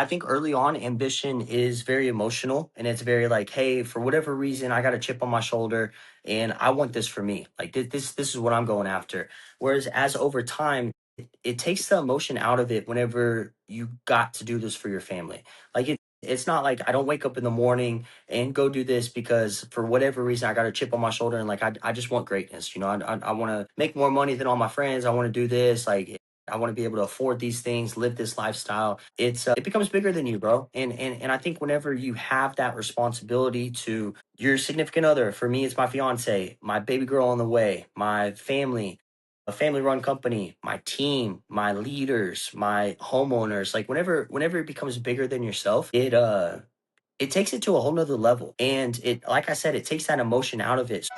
I think early on, ambition is very emotional and it's very like, hey, for whatever reason, I got a chip on my shoulder and I want this for me. Like this is what I'm going after. Whereas as over time, it takes the emotion out of it whenever you got to do this for your family. It's not like I don't wake up in the morning and go do this because for whatever reason I got a chip on my shoulder and like I just want greatness. I want to make more money than all my friends. I want to do this. Like I want to be able to afford these things, live this lifestyle. It becomes bigger than you, bro. And I think whenever you have that responsibility to your significant other, for me, it's my fiance, my baby girl on the way, my family, a family run company, my team, my leaders, my homeowners. Like whenever it becomes bigger than yourself, it takes it to a whole nother level. And it, like I said, it takes that emotion out of it.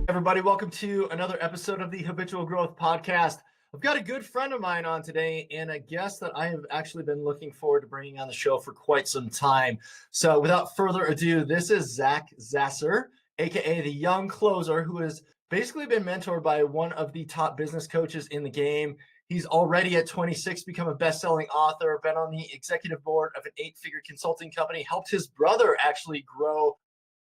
Everybody, welcome to another episode of the Habitual Growth Podcast. I've got a good friend of mine on today and a guest that I have actually been looking forward to bringing on the show for quite some time. So without further ado, this is Zach Sasser, aka the young closer, who has basically been mentored by one of the top business coaches in the game. He's already at 26 become a best-selling author, been on the executive board of an 8-figure consulting company, helped his brother actually grow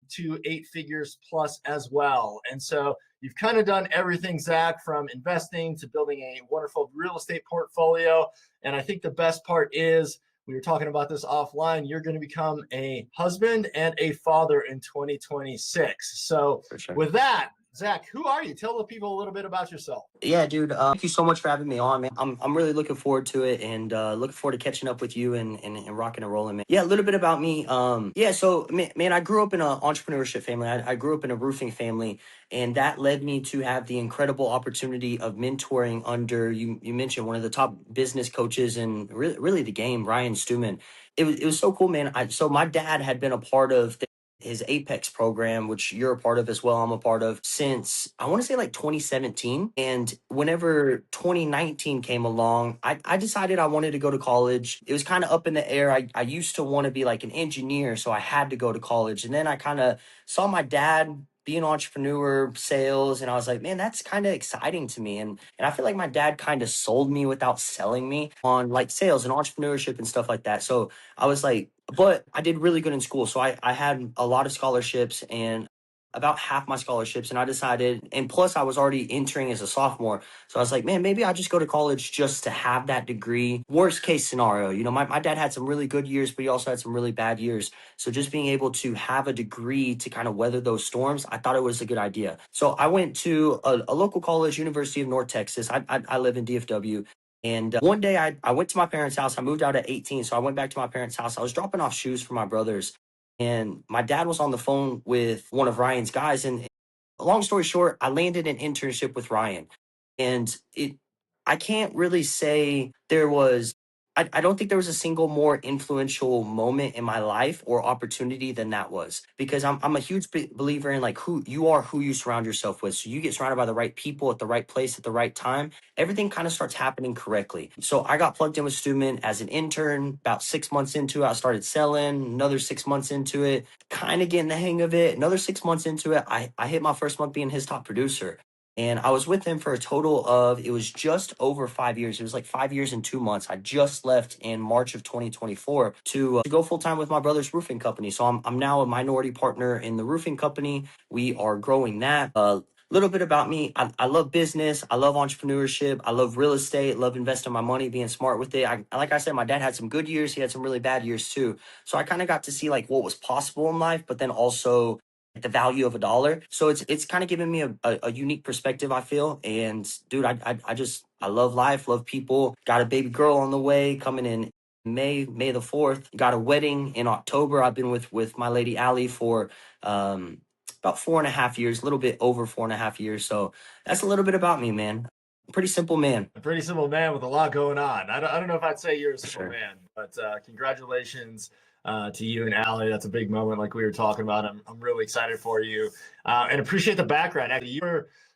to 8 figures plus as well. And so you've kind of done everything, Zach, from investing to building a wonderful real estate portfolio. And I think the best part is, we were talking about this offline, you're going to become a husband and a father in 2026. So For sure. with that, Zach, who are you? Tell the people a little bit about yourself. Yeah, dude. Thank you so much for having me on, man. I'm really looking forward to it and looking forward to catching up with you and rocking and rolling, man. Yeah, a little bit about me. Yeah, so man, I grew up in an entrepreneurship family. I grew up in a roofing family, and that led me to have the incredible opportunity of mentoring under you mentioned one of the top business coaches in really the game, Ryan Stumann. It was so cool, man. So my dad had been a part of his Apex program, which you're a part of as well. I'm a part of since I want to say like 2017. And whenever 2019 came along, I decided I wanted to go to college. It was kind of up in the air. I used to want to be like an engineer, so I had to go to college. And then I kind of saw my dad be an entrepreneur, sales, and I was like, man, that's kind of exciting to me. And I feel like my dad kind of sold me without selling me on like sales and entrepreneurship and stuff like that. So I was like, but I did really good in school. So I had a lot of scholarships and about half my scholarships. And I decided, and plus I was already entering as a sophomore. So I was like, man, maybe I just go to college just to have that degree. Worst case scenario, my dad had some really good years, but he also had some really bad years. So just being able to have a degree to kind of weather those storms, I thought it was a good idea. So I went to a local college, University of North Texas. I live in DFW. And one day I went to my parents' house. I moved out at 18. So I went back to my parents' house. I was dropping off shoes for my brothers. And my dad was on the phone with one of Ryan's guys. And long story short, I landed an internship with Ryan. And I can't really say there was, I don't think there was a single more influential moment in my life or opportunity than that was because I'm a huge believer in like who you surround yourself with. So you get surrounded by the right people at the right place at the right time, everything kind of starts happening correctly. So I got plugged in with Stuman as an intern. About 6 months into it, I started selling. Another 6 months into it, kind of getting the hang of it. Another 6 months into it, I hit my first month being his top producer. And I was with him for a total of, it was just over 5 years. It was like 5 years and 2 months. I just left in March of 2024 to go full time with my brother's roofing company. So I'm now a minority partner in the roofing company. We are growing that. Little bit about me. I love business. I love entrepreneurship. I love real estate. Love investing my money, being smart with it. Like I said, my dad had some good years. He had some really bad years too. So I kind of got to see like what was possible in life, but then also the value of a dollar. So it's kind of given me a unique perspective, I feel. And dude, I love life, love people. Got a baby girl on the way coming in May the 4th. Got a wedding in October. I've been with my lady Allie for about 4.5 years, a little bit over 4.5 years. So that's a little bit about me, man. Pretty simple man. A pretty simple man with a lot going on. I don't know if I'd say you're a For simple sure. man, but congratulations to you and Allie. That's a big moment, like we were talking about. I'm really excited for you and appreciate the background. Actually,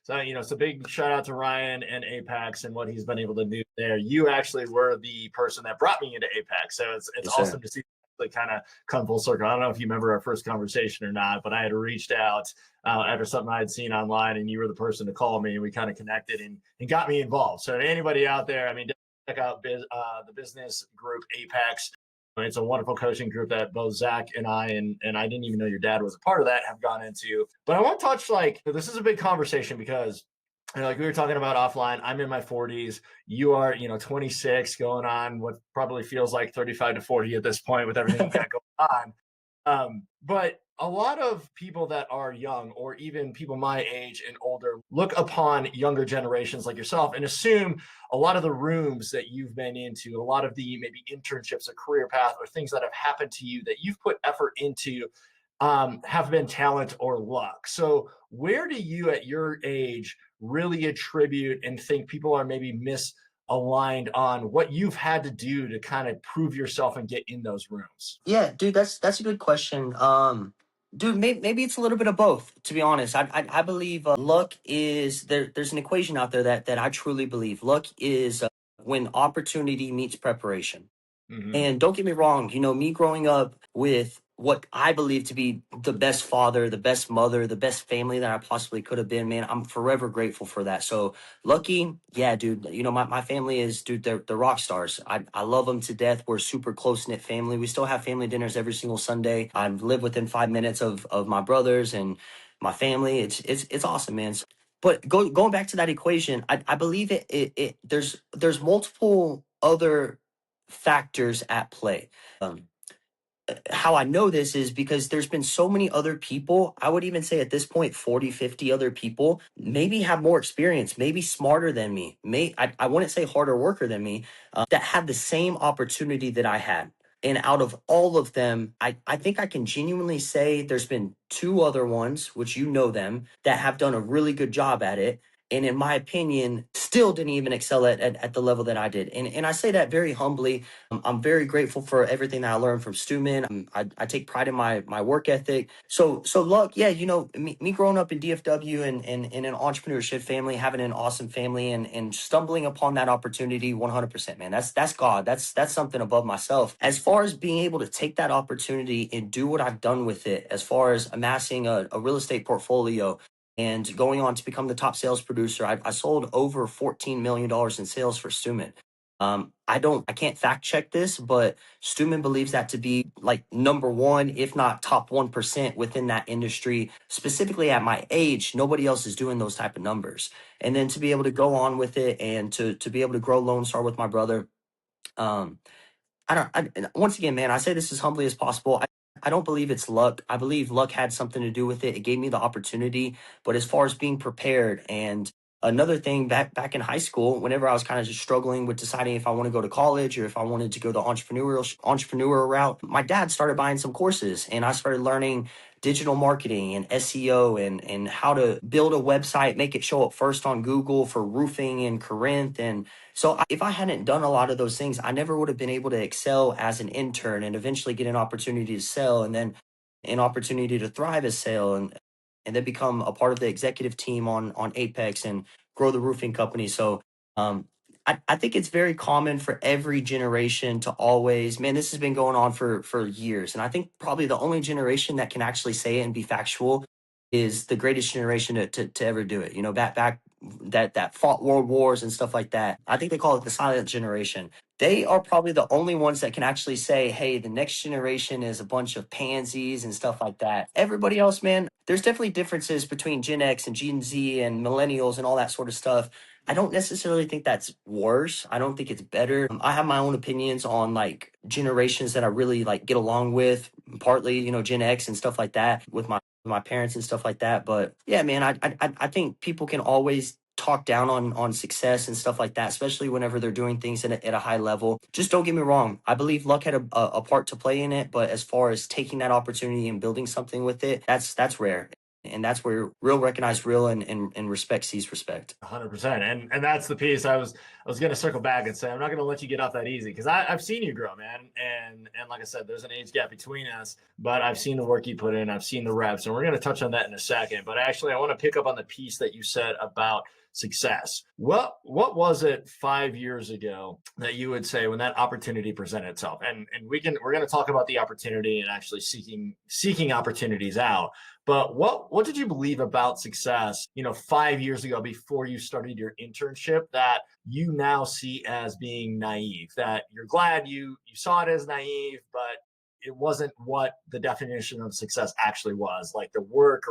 so big shout out to Ryan and Apex and what he's been able to do there. You actually were the person that brought me into Apex, so it's Yes, awesome sir. to see kind of come full circle. I don't know if you remember our first conversation or not, but I had reached out after something I had seen online, and you were the person to call me, and we kind of connected and got me involved. So anybody out there, I mean, check out the business group Apex. It's a wonderful coaching group that both Zach and I didn't even know your dad was a part of that, have gone into. But I want to touch, like, this is a big conversation because, you know, like we were talking about offline, I'm in my 40s. You are, 26, going on what probably feels like 35 to 40 at this point with everything you got going on. But a lot of people that are young, or even people my age and older, look upon younger generations like yourself and assume a lot of the rooms that you've been into, a lot of the maybe internships, a career path, or things that have happened to you that you've put effort into, have been talent or luck. So where do you at your age really attribute and think people are maybe misaligned on what you've had to do to kind of prove yourself and get in those rooms? Yeah, dude, that's a good question. Dude, maybe it's a little bit of both. To be honest, I believe luck is there. There's an equation out there that I truly believe. Luck is when opportunity meets preparation. Mm-hmm. And don't get me wrong, me growing up with what I believe to be the best father, the best mother, the best family that I possibly could have been, man, I'm forever grateful for that. So lucky, yeah, dude. My family is, dude, they're rock stars. I love them to death. We're a super close knit family. We still have family dinners every single Sunday. I live within 5 minutes of my brothers and my family. It's awesome, man. But going back to that equation, I believe there's multiple other factors at play. Um, how I know this is because there's been so many other people. I would even say at this point, 40, 50 other people maybe have more experience, maybe smarter than me. I wouldn't say harder worker than me, that had the same opportunity that I had. And out of all of them, I think I can genuinely say there's been two other ones, which them, that have done a really good job at it. And in my opinion, still didn't even excel at the level that I did. And I say that very humbly. I'm very grateful for everything that I learned from Stumann. I take pride in my work ethic. So luck, yeah, me growing up in DFW and in an entrepreneurship family, having an awesome family and stumbling upon that opportunity 100%, man. That's God. That's something above myself. As far as being able to take that opportunity and do what I've done with it, as far as amassing a real estate portfolio, and going on to become the top sales producer. I sold over $14 million in sales for Stumann. I can't fact check this, but Stumann believes that to be like number one, if not top 1% within that industry. Specifically at my age, nobody else is doing those type of numbers. And then to be able to go on with it and to be able to grow Lone Star with my brother, um, once again, man, I say this as humbly as possible. I don't believe it's luck. I believe luck had something to do with it. It gave me the opportunity. But as far as being prepared, and another thing, back in high school, whenever I was kind of just struggling with deciding if I want to go to college or if I wanted to go the entrepreneur route, my dad started buying some courses, and I started learning digital marketing and SEO and how to build a website, make it show up first on Google for roofing in Corinth. And so if I hadn't done a lot of those things, I never would have been able to excel as an intern and eventually get an opportunity to sell, and then an opportunity to thrive as sale, and then become a part of the executive team on Apex and grow the roofing company. So um, I think it's very common for every generation to always, man, this has been going on for years. And I think probably the only generation that can actually say it and be factual is the greatest generation to ever do it. Back that fought world wars and stuff like that. I think they call it the silent generation. They are probably the only ones that can actually say, hey, the next generation is a bunch of pansies and stuff like that. Everybody else, man, there's definitely differences between Gen X and Gen Z and millennials and all that sort of stuff. I don't necessarily think that's worse. I don't think it's better. I have my own opinions on like generations that I really like get along with, partly, Gen X and stuff like that with my parents and stuff like that. But yeah, man, I think people can always talk down on success and stuff like that, especially whenever they're doing things at a high level. Just don't get me wrong. I believe luck had a part to play in it, but as far as taking that opportunity and building something with it, that's rare. And that's where real recognize real and respect sees respect. 100%. And that's the piece I was going to circle back and say, I'm not going to let you get off that easy, because I've seen you grow, man. And like I said, there's an age gap between us, but I've seen the work you put in. I've seen the reps, and we're going to touch on that in a second. But actually, I want to pick up on the piece that you said about success. What was it 5 years ago that you would say when that opportunity presented itself? And we're going to talk about the opportunity and actually seeking opportunities out. But what did you believe about success, 5 years ago before you started your internship that you now see as being naive? That you're glad you saw it as naive, but it wasn't what the definition of success actually was, like the work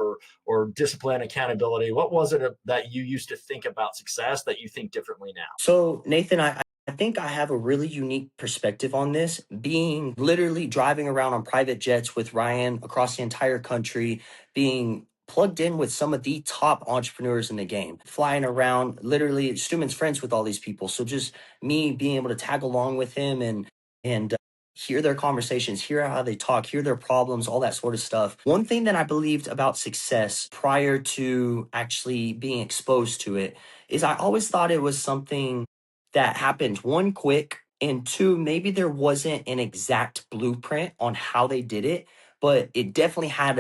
or discipline, accountability. What was it that you used to think about success that you think differently now? So, Nathan, I think I have a really unique perspective on this, being literally driving around on private jets with Ryan across the entire country, being plugged in with some of the top entrepreneurs in the game, flying around. Literally, Stumann's friends with all these people. So just me being able to tag along with him and hear their conversations, hear how they talk, hear their problems, all that sort of stuff. One thing that I believed about success prior to actually being exposed to it is I always thought it was something that happened, one, quick, and two, maybe there wasn't an exact blueprint on how they did it, but it definitely had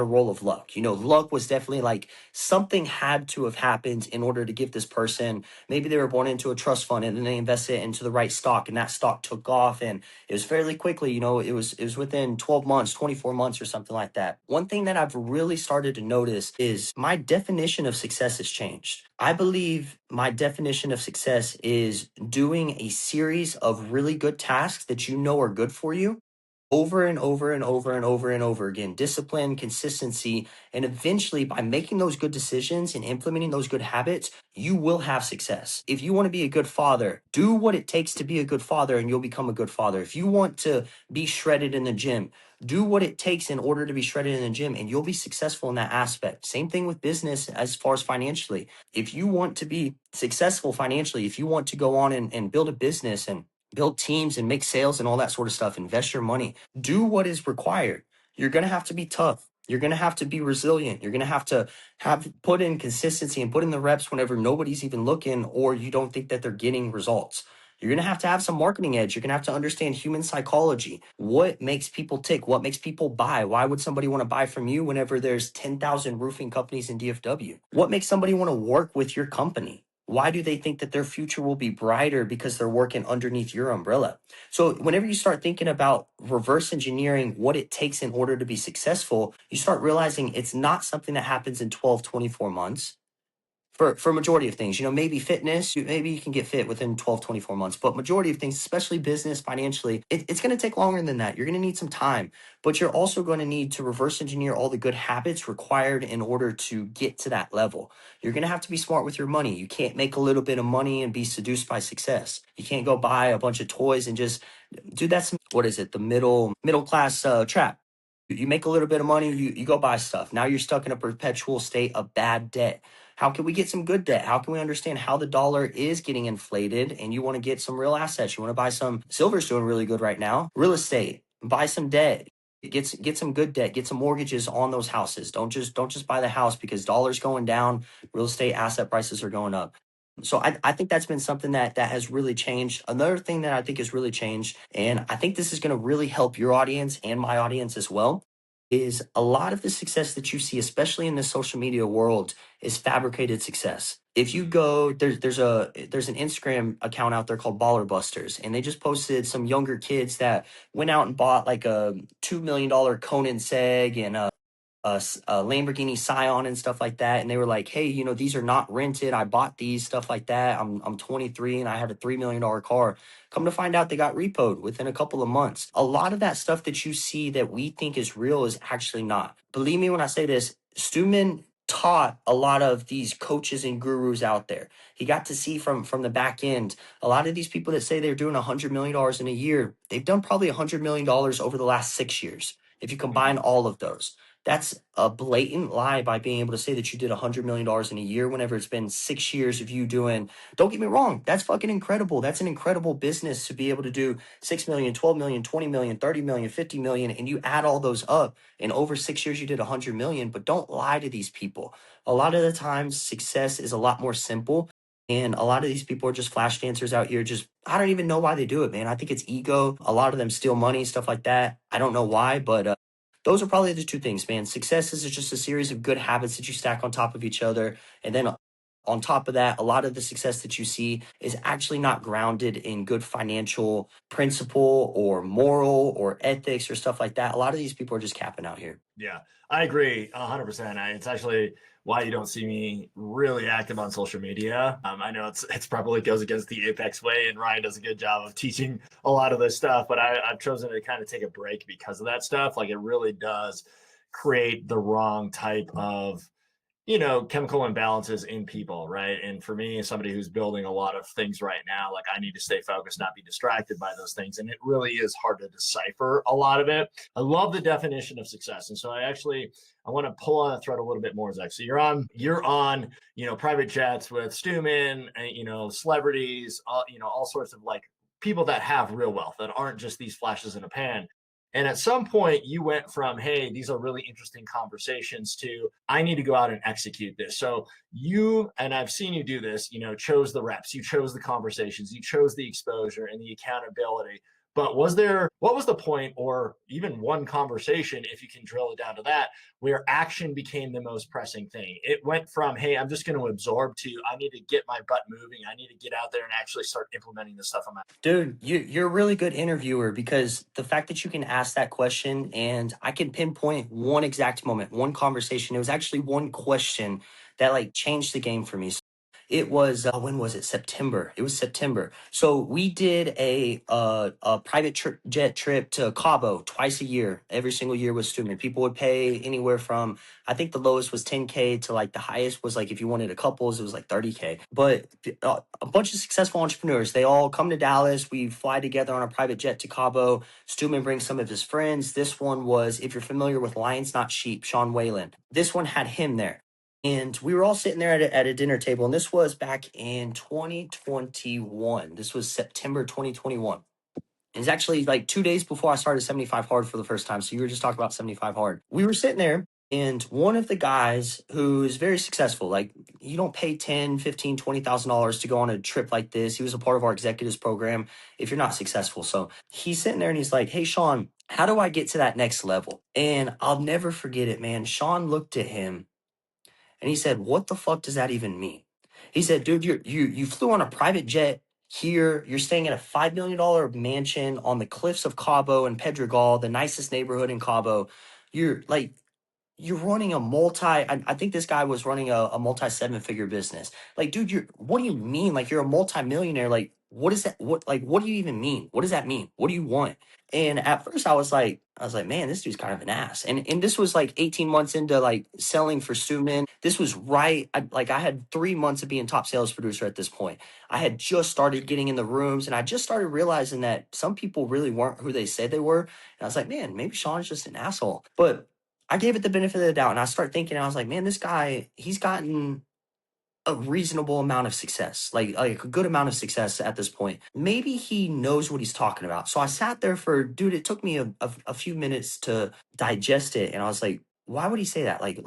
a role of luck. Luck was definitely like something had to have happened in order to give this person, maybe they were born into a trust fund and then they invested it into the right stock and that stock took off, and it was fairly quickly. It was within 12 months, 24 months or something like that. One thing that I've really started to notice is my definition of success has changed. I believe my definition of success is doing a series of really good tasks that you know are good for you over and over and over and over and over again. Discipline, consistency, and eventually by making those good decisions and implementing those good habits, you will have success. If you want to be a good father, do what it takes to be a good father and you'll become a good father. If you want to be shredded in the gym, do what it takes in order to be shredded in the gym and you'll be successful in that aspect. Same thing with business as far as financially. If you want to be successful financially, if you want to go on and build a business and build teams and make sales and all that sort of stuff, invest your money, do what is required. You're going to have to be tough. You're going to have to be resilient. You're going to have put in consistency and put in the reps whenever nobody's even looking or you don't think that they're getting results. You're going to have some marketing edge. You're going to have to understand human psychology. What makes people tick? What makes people buy? Why would somebody want to buy from you whenever there's 10,000 roofing companies in DFW? What makes somebody want to work with your company? Why do they think that their future will be brighter because they're working underneath your umbrella? So whenever you start thinking about reverse engineering what it takes in order to be successful, you start realizing it's not something that happens in 12, 24 months for majority of things. Maybe fitness, maybe you can get fit within 12, 24 months, but majority of things, especially business, financially, it's going to take longer than that. You're going to need some time, but you're also going to need to reverse engineer all the good habits required in order to get to that level. You're going to have to be smart with your money. You can't make a little bit of money and be seduced by success. You can't go buy a bunch of toys and just do that. What is it? The middle class trap. You make a little bit of money, you go buy stuff. Now you're stuck in a perpetual state of bad debt. How can we get some good debt? How can we understand how the dollar is getting inflated and you want to get some real assets? You want to buy some silver's doing really good right now. Real estate, buy some debt. Get some good debt, get some mortgages on those houses. Don't just buy the house because dollars going down, real estate asset prices are going up. So I think that's been something that has really changed. Another thing that I think has really changed, and I think this is going to really help your audience and my audience as well, is a lot of the success that you see, especially in the social media world, is fabricated success. If you go, there's an Instagram account out there called Baller Busters, and they just posted some younger kids that went out and bought like a $2 million Conan Seg and a Lamborghini Scion and stuff like that. And they were like, hey, these are not rented. I bought these, stuff like that. I'm 23 and I had a $3 million car. Come to find out they got repoed within a couple of months. A lot of that stuff that you see that we think is real is actually not. Believe me when I say this, Stumann taught a lot of these coaches and gurus out there. He got to see from the back end. A lot of these people that say they're doing $100 million in a year, they've done probably $100 million over the last 6 years. If you combine all of those, that's a blatant lie by being able to say that you did $100 million in a year whenever it's been 6 years of you doing. Don't get me wrong, that's fucking incredible. That's an incredible business to be able to do 6 million, 12 million, 20 million, 30 million, 50 million, and you add all those up. And over 6 years, you did 100 million. But don't lie to these people. A lot of the times, success is a lot more simple. And a lot of these people are just flash dancers out here. Just, I don't even know why they do it, man. I think it's ego. A lot of them steal money, stuff like that. I don't know why, but those are probably the two things, man. Success is just a series of good habits that you stack on top of each other. And then On top of that, a lot of the success that you see is actually not grounded in good financial principle or moral or ethics or stuff like that. A lot of these people are just capping out here. Yeah, I agree 100%. It's actually why you don't see me really active on social media. I know it's probably goes against the Apex way, and Ryan does a good job of teaching a lot of this stuff. But I've chosen to kind of take a break because of that stuff. Like it really does create the wrong type of chemical imbalances in people, right? And for me, somebody who's building a lot of things right now, like I need to stay focused, not be distracted by those things. And it really is hard to decipher a lot of it. I love the definition of success. And so I want to pull on a thread a little bit more, Zach. So you're on, private jets with Stumann, and, celebrities, all sorts of like people that have real wealth that aren't just these flashes in a pan. And at some point, you went from, hey, these are really interesting conversations to, I need to go out and execute this. So and I've seen you do this, chose the reps, you chose the conversations, you chose the exposure and the accountability. But what was the point, or even one conversation, if you can drill it down to that, where action became the most pressing thing? It went from, hey, I'm just going to absorb to, I need to get my butt moving. I need to get out there and actually start implementing the stuff on my. Dude, you're a really good interviewer because the fact that you can ask that question and I can pinpoint one exact moment, one conversation. It was actually one question that like changed the game for me. It was when was it? September. It was September. So we did a private jet trip to Cabo twice a year. Every single year with student. People would pay anywhere from, I think the lowest was 10K to like the highest was like if you wanted a couples it was like 30K. But a bunch of successful entrepreneurs, they all come to Dallas. We fly together on a private jet to Cabo. Stumann brings some of his friends. This one was, if you're familiar with Lions Not Sheep, Whalen. This one had him there. And we were all sitting there at a dinner table, and this was back in 2021. This was September 2021. It's actually like 2 days before I started 75 Hard for the first time. So you were just talking about 75 Hard. We were sitting there, and one of the guys who's very successful, like you don't pay 10, 15, $20,000 to go on a trip like this. He was a part of our executives program if you're not successful. So he's sitting there and he's like, hey, Sean, how do I get to that next level? And I'll never forget it, man. Sean looked at him and he said, what the fuck does that even mean? He said, dude, you flew on a private jet here. You're staying in a $5 million mansion on the cliffs of Cabo and Pedregal, the nicest neighborhood in Cabo. You're like, you're running a I think this guy was running a multi 7 figure business. Like, dude, what do you mean? Like, you're a multi-millionaire. Like, what is that? What do you even mean? What does that mean? What do you want? And at first I was like, man, this dude's kind of an ass. And this was like 18 months into like selling for Stumann. This was I had 3 months of being top sales producer at this point. I had just started getting in the rooms and I just started realizing that some people really weren't who they said they were. And I was like, man, maybe Sean's just an asshole. But I gave it the benefit of the doubt and I started thinking, I was like, man, this guy, he's gotten a reasonable amount of success, like a good amount of success at this point. Maybe he knows what he's talking about. So I sat there dude, it took me a few minutes to digest it. And I was like, why would he say that? Like,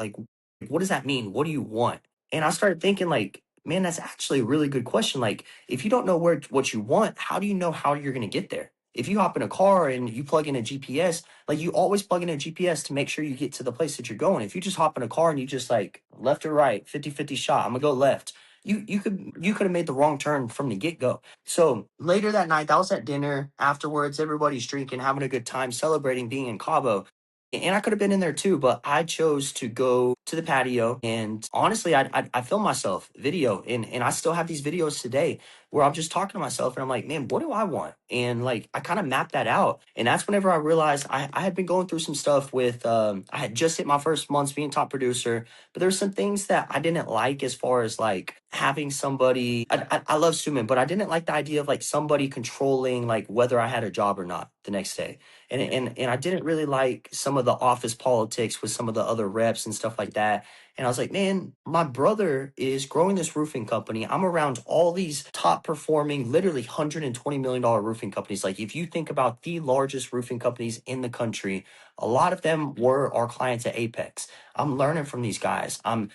what does that mean? What do you want? And I started thinking like, man, that's actually a really good question. Like, if you don't know what you want, how do you know how you're going to get there? If you hop in a car and you plug in a GPS, like you always plug in a GPS to make sure you get to the place that you're going. If you just hop in a car and you just like left or right, 50-50 shot, I'm gonna go left. You could have made the wrong turn from the get-go. So later that night, that was at dinner. Afterwards, everybody's drinking, having a good time, celebrating being in Cabo. And I could have been in there too, but I chose to go to the patio. And honestly, I filmed myself video, and I still have these videos today where I'm just talking to myself and I'm like, man, what do I want? And like, I kind of mapped that out. And that's whenever I realized I had been going through some stuff with, I had just hit my first months being top producer, but there's some things that I didn't like as far as like having somebody, I love Suman, but I didn't like the idea of like somebody controlling like whether I had a job or not the next day. And I didn't really like some of the office politics with some of the other reps and stuff like that. And I was like, man, my brother is growing this roofing company. I'm around all these top performing, literally $120 million roofing companies. Like if you think about the largest roofing companies in the country, a lot of them were our clients at Apex. I'm learning from these guys. I'm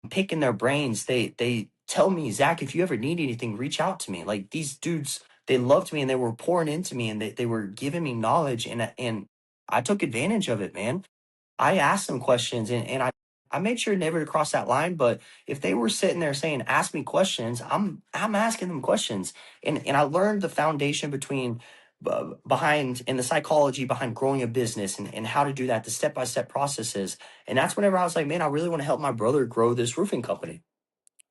picking their brains. They tell me, Zach, if you ever need anything, reach out to me. Like these dudes, they loved me and they were pouring into me and they were giving me knowledge and I took advantage of it, man. I asked them questions and I I made sure never to cross that line. But if they were sitting there saying, ask me questions, I'm asking them questions. And I learned the foundation behind and the psychology behind growing a business and how to do that, the step-by-step processes. And that's whenever I was like, man, I really want to help my brother grow this roofing company.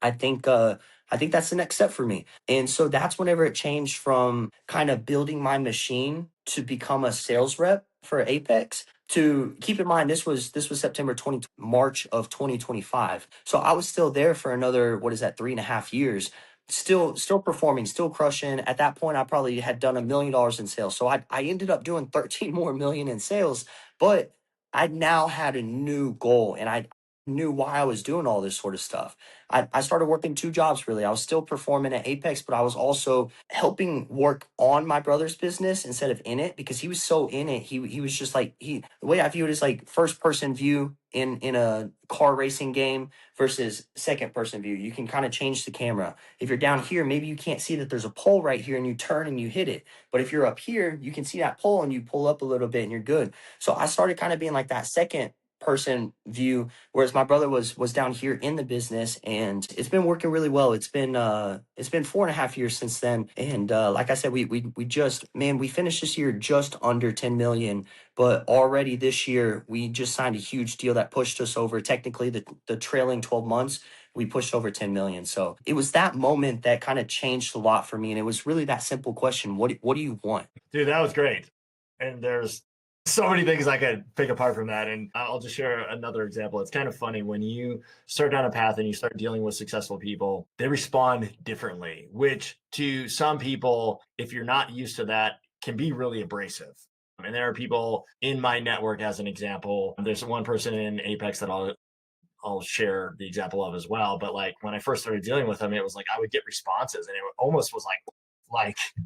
I think I think that's the next step for me. And so that's whenever it changed from kind of building my machine to become a sales rep for Apex. To keep in mind, this was September 20, March of 2025. So I was still there for another, what is that, 3.5 years, still performing, still crushing. At that point, I probably had done $1 million in sales. So I ended up doing 13 more million in sales, but I now had a new goal and I knew why I was doing all this sort of stuff. I started working two jobs really. I was still performing at Apex, but I was also helping work on my brother's business instead of in it because he was so in it. He was just like the way I view it is like first person view in a car racing game versus second person view. You can kind of change the camera. If you're down here, maybe you can't see that there's a pole right here and you turn and you hit it. But if you're up here, you can see that pole and you pull up a little bit and you're good. So I started kind of being like that second person view, whereas my brother was down here in the business, and it's been working really well. It's been 4.5 years since then, and like I said, we just, man, we finished this year just under 10 million, but already this year we just signed a huge deal that pushed us over. Technically, the trailing 12 months we pushed over 10 million. So it was that moment that kind of changed a lot for me, and it was really that simple question: what do you want? Dude, that was great. And there's so many things I could pick apart from that. And I'll just share another example. It's kind of funny when you start down a path and you start dealing with successful people, they respond differently, which to some people, if you're not used to that, can be really abrasive. And there are people in my network, as an example. There's one person in Apex that I'll share the example of as well. But like when I first started dealing with them, it was like I would get responses, and it almost was like,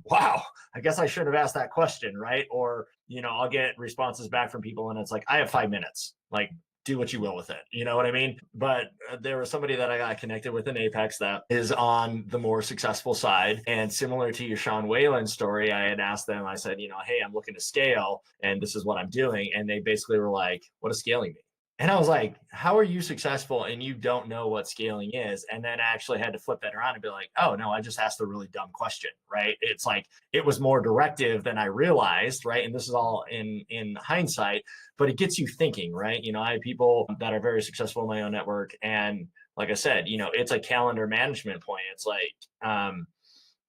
wow, I guess I should have asked that question, right? Or I'll get responses back from people, and it's like, I have 5 minutes, like, do what you will with it. You know what I mean? But there was somebody that I got connected with in Apex that is on the more successful side. And similar to your Sean Whalen story, I had asked them, I said, hey, I'm looking to scale and this is what I'm doing. And they basically were like, what does scaling mean? And I was like, how are you successful and you don't know what scaling is? And then I actually had to flip that around and be like, oh, no, I just asked a really dumb question, right? It's like it was more directive than I realized, right? And this is all in hindsight, but it gets you thinking, right? I have people that are very successful in my own network. And like I said, it's a calendar management point. It's like,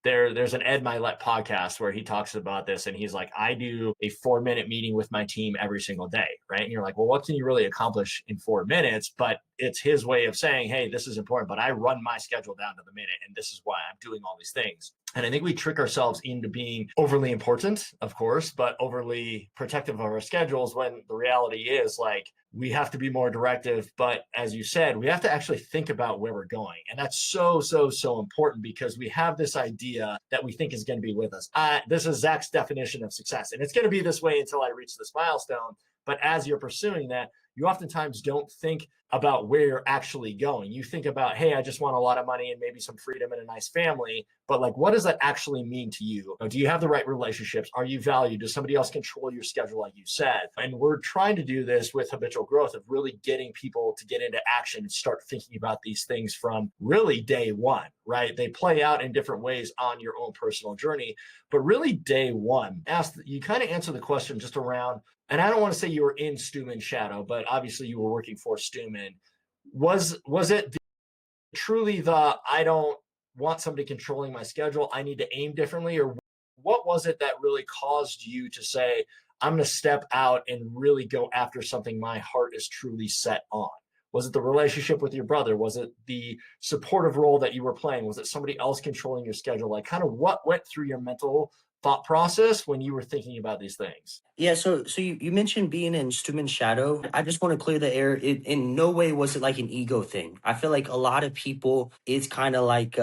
there's an Ed Milet podcast where he talks about this, and he's like, I do a 4-minute meeting with my team every single day, right? And you're like, well, what can you really accomplish in 4 minutes? But it's his way of saying, hey, this is important, but I run my schedule down to the minute, and this is why I'm doing all these things. And I think we trick ourselves into being overly important, of course, but overly protective of our schedules, when the reality is like we have to be more directive. But as you said, we have to actually think about where we're going. And that's so, so, so important, because we have this idea that we think is going to be with us. This is Zach's definition of success. And it's going to be this way until I reach this milestone. But as you're pursuing that, you oftentimes don't think about where you're actually going. You think about, hey, I just want a lot of money and maybe some freedom and a nice family. But like, what does that actually mean to you? Do you have the right relationships? Are you valued? Does somebody else control your schedule, like you said? And we're trying to do this with habitual growth, of really getting people to get into action and start thinking about these things from really day one, right? They play out in different ways on your own personal journey, but really day one, you kind of answer the question just around, and I don't want to say you were in Stumann's shadow, but obviously you were working for Stumann. Was it truly I don't want somebody controlling my schedule, I need to aim differently? Or what was it that really caused you to say, I'm going to step out and really go after something my heart is truly set on? Was it the relationship with your brother? Was it the supportive role that you were playing? Was it somebody else controlling your schedule? Like, kind of what went through your mental thought process when you were thinking about these things? Yeah, so you mentioned being in Stuman's shadow. I just want to clear the air. It in no way was it like an ego thing. I feel like a lot of people, it's kind of like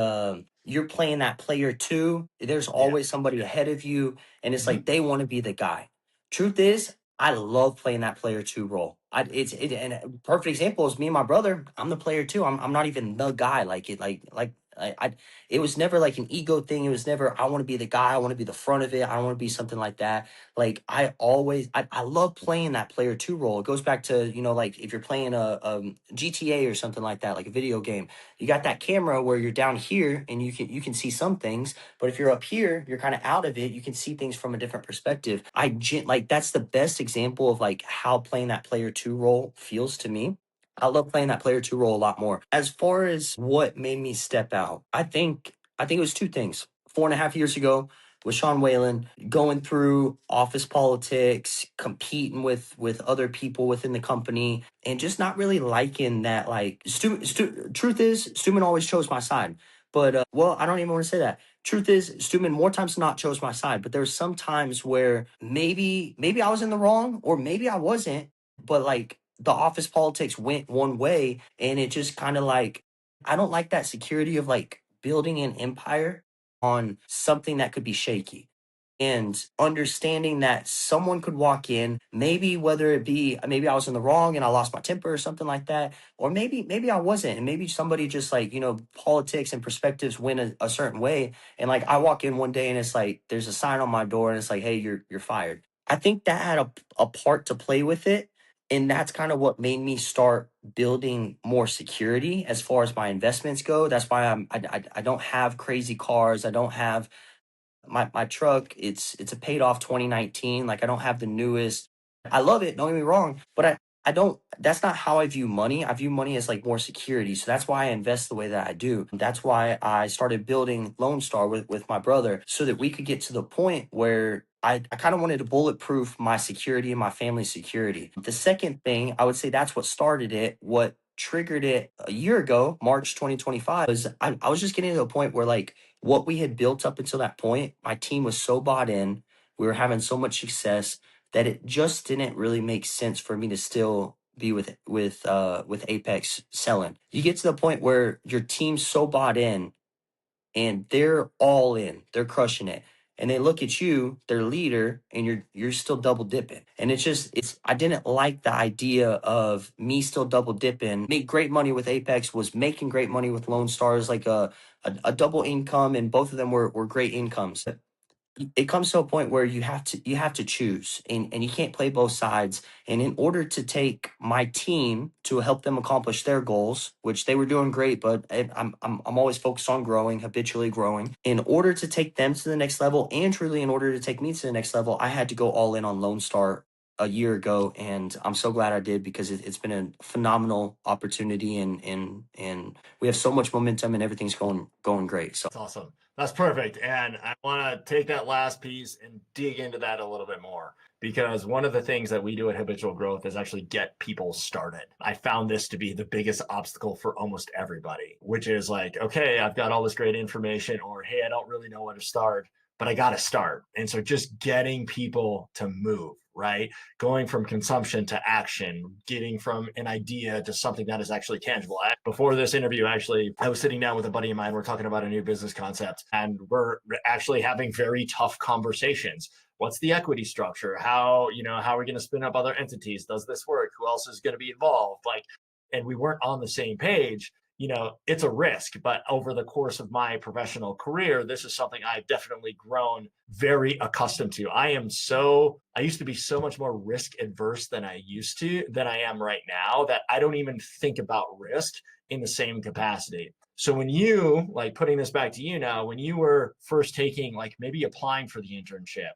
you're playing that player two. There's Yeah. always somebody ahead of you, and it's Mm-hmm. like they want to be the guy. Truth is, I love playing that player two role. And a perfect example is me and my brother. I'm the player two. I'm not even the guy. Like it, like It was never like an ego thing. It was never, I want to be the guy. I want to be the front of it. I don't want to be something like that. Like I love playing that player two role. It goes back to, like if you're playing a GTA or something like that, like a video game, you got that camera where you're down here and you can see some things, but if you're up here, you're kind of out of it. You can see things from a different perspective. Like that's the best example of like how playing that player two role feels to me. I love playing that player two role a lot more. As far as what made me step out, I think it was two things. 4.5 years ago with Sean Whalen, going through office politics, competing with other people within the company, and just not really liking that. Like, truth is, Stumann always chose my side. But well, I don't even want to say that. Truth is, Stumann more times than not chose my side. But there's some times where maybe I was in the wrong, or maybe I wasn't. But like the office politics went one way, and it just kind of like, I don't like that security of like building an empire on something that could be shaky, and understanding that someone could walk in, maybe whether it be maybe I was in the wrong and I lost my temper or something like that, or maybe I wasn't, and maybe somebody just like, politics and perspectives went a certain way, and like I walk in one day and it's like there's a sign on my door and it's like, hey, you're fired. I think that had a part to play with it, and that's kind of what made me start building more security as far as my investments go. That's why I don't have crazy cars. I don't have my truck. It's a paid off 2019. Like I don't have the newest. I love it, don't get me wrong, but I don't, that's not how I view money. I view money as like more security. So that's why I invest the way that I do. That's why I started building Lone Star with my brother, so that we could get to the point where I kind of wanted to bulletproof my security and my family's security. The second thing, I would say that's what started it. What triggered it a year ago, March 2025, was I was just getting to a point where like what we had built up until that point, my team was so bought in, we were having so much success that it just didn't really make sense for me to still be with Apex selling. You get to the point where your team's so bought in and they're all in, they're crushing it. And they look at you, their leader, and you're still double dipping. And it's I didn't like the idea of me still double dipping. Make great money with Apex, was making great money with Lone Stars, like a double income, and both of them were great incomes. It comes to a point where you have to choose, and you can't play both sides. And in order to take my team to help them accomplish their goals, which they were doing great, but I'm always focused on growing, habitually growing. In order to take them to the next level, and truly in order to take me to the next level, I had to go all in on Lone Star a year ago, and I'm so glad I did, because it's been a phenomenal opportunity, and we have so much momentum and everything's going great. So That's awesome. That's perfect. And I want to take that last piece and dig into that a little bit more, because one of the things that we do at Habitual Growth is actually get people started. I found this to be the biggest obstacle for almost everybody, which is like, okay, I've got all this great information, or hey, I don't really know where to start, but I got to start. And so just getting people to move, right? Going from consumption to action, getting from an idea to something that is actually tangible. Before this interview, actually, I was sitting down with a buddy of mine. We're talking about a new business concept, and we're actually having very tough conversations. What's the equity structure? How are we going to spin up other entities? Does this work? Who else is going to be involved? And we weren't on the same page. It's a risk, but over the course of my professional career, this is something I've definitely grown very accustomed to. I used to be so much more risk adverse than I am right now, that I don't even think about risk in the same capacity. So when you, like, putting this back to you now, when you were first taking, like, maybe applying for the internship,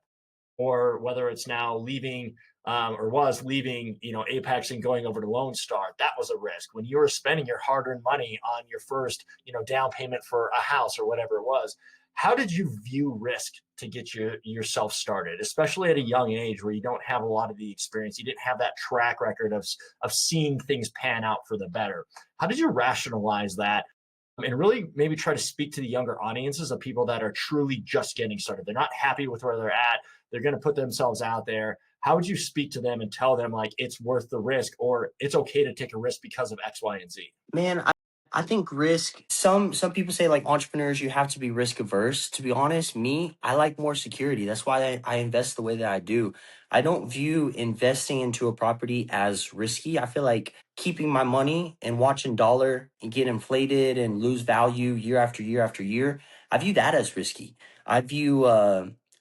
or whether it's now leaving, or was leaving, Apex and going over to Lone Star, that was a risk. When you were spending your hard-earned money on your first, down payment for a house or whatever it was, how did you view risk to get yourself started, especially at a young age where you don't have a lot of the experience, you didn't have that track record of seeing things pan out for the better? How did you rationalize that? And really maybe try to speak to the younger audiences of people that are truly just getting started. They're not happy with where they're at. They're going to put themselves out there. How would you speak to them and tell them like it's worth the risk, or it's okay to take a risk because of X, Y, and Z? man, I think risk, some people say like entrepreneurs, you have to be risk averse. To be honest, me, I like more security. That's why I invest the way that I do. I don't view investing into a property as risky. I feel like keeping my money and watching dollar and get inflated and lose value year after year after year, I view that as risky. I view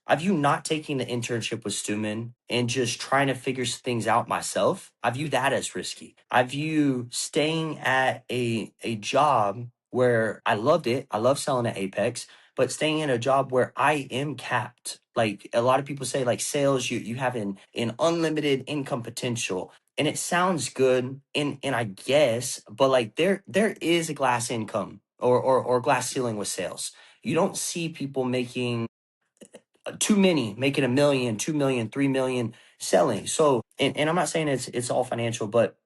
I view not taking the internship with Stumann and just trying to figure things out myself. I view that as risky. I view staying at a job where I loved it. I love selling at Apex, but staying in a job where I am capped. Like a lot of people say, like sales, you have an unlimited income potential. And it sounds good, and I guess, but like there is a glass income or glass ceiling with sales. You don't see people making too many making 1 million, 2 million, 3 million selling. So, and I'm not saying it's all financial, but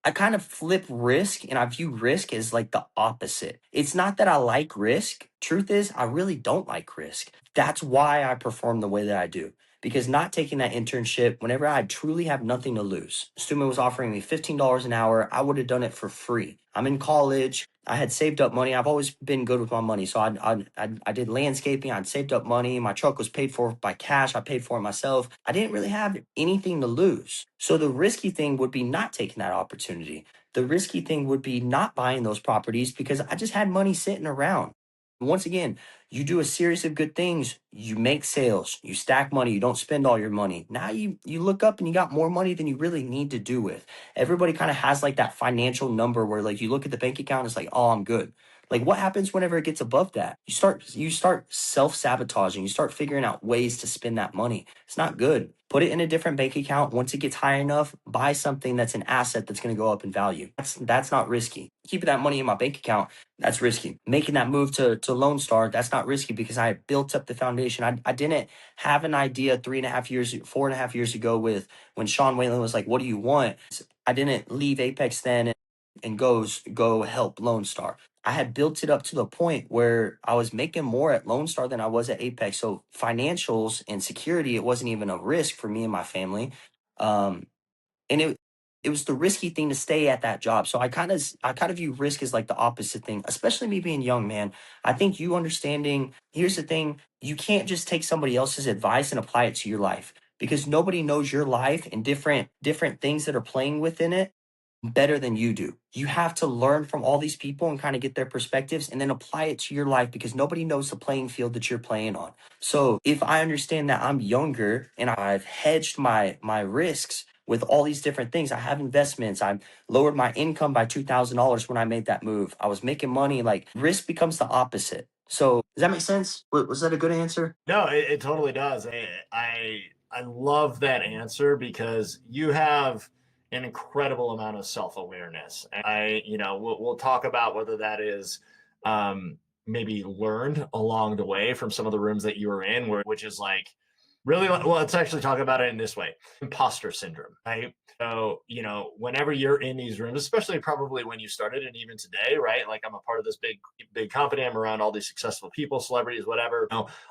I kind of flip risk and I view risk as like the opposite. It's not that I like risk. Truth is, I really don't like risk. That's why I perform the way that I do. Because not taking that internship, whenever I truly have nothing to lose, Stewman was offering me $15 an hour. I would have done it for free. I'm in college. I had saved up money. I've always been good with my money. So I did landscaping. I'd saved up money. My truck was paid for by cash. I paid for it myself. I didn't really have anything to lose. So the risky thing would be not taking that opportunity. The risky thing would be not buying those properties because I just had money sitting around. Once again, you do a series of good things, you make sales, you stack money, you don't spend all your money. Now you look up and you got more money than you really need to do with. Everybody kind of has like that financial number where like you look at the bank account, it's like, oh, I'm good. Like what happens whenever it gets above that? You start self-sabotaging, you start figuring out ways to spend that money. It's not good. Put it in a different bank account. Once it gets high enough, buy something that's an asset that's going to go up in value. That's not risky. Keeping that money in my bank account, that's risky. Making that move to Lone Star, that's not risky because I built up the foundation. I didn't have an idea 3.5 years, 4.5 years ago with when Sean Whalen was like, what do you want? I didn't leave Apex then and go help Lone Star. I had built it up to the point where I was making more at Lone Star than I was at Apex. So financials and security, it wasn't even a risk for me and my family. Um, and it was the risky thing to stay at that job. So I kind of view risk as like the opposite thing, especially me being young, man. I think you understanding, here's the thing, you can't just take somebody else's advice and apply it to your life because nobody knows your life and different things that are playing within it better than you do. You have to learn from all these people and kind of get their perspectives and then apply it to your life because nobody knows the playing field that you're playing on. So if I understand that I'm younger and I've hedged my risks with all these different things, I have investments. I lowered my income by $2,000 when I made that move. I was making money. Like risk becomes the opposite. So does that make sense? Was that a good answer? No, it totally does. I love that answer because you have an incredible amount of self-awareness. And we'll talk about whether that is maybe learned along the way from some of the rooms that you were in, which is like really well, let's actually talk about it in this way. Imposter syndrome, right? So, whenever you're in these rooms, especially probably when you started and even today, right? Like I'm a part of this big company. I'm around all these successful people, celebrities, whatever.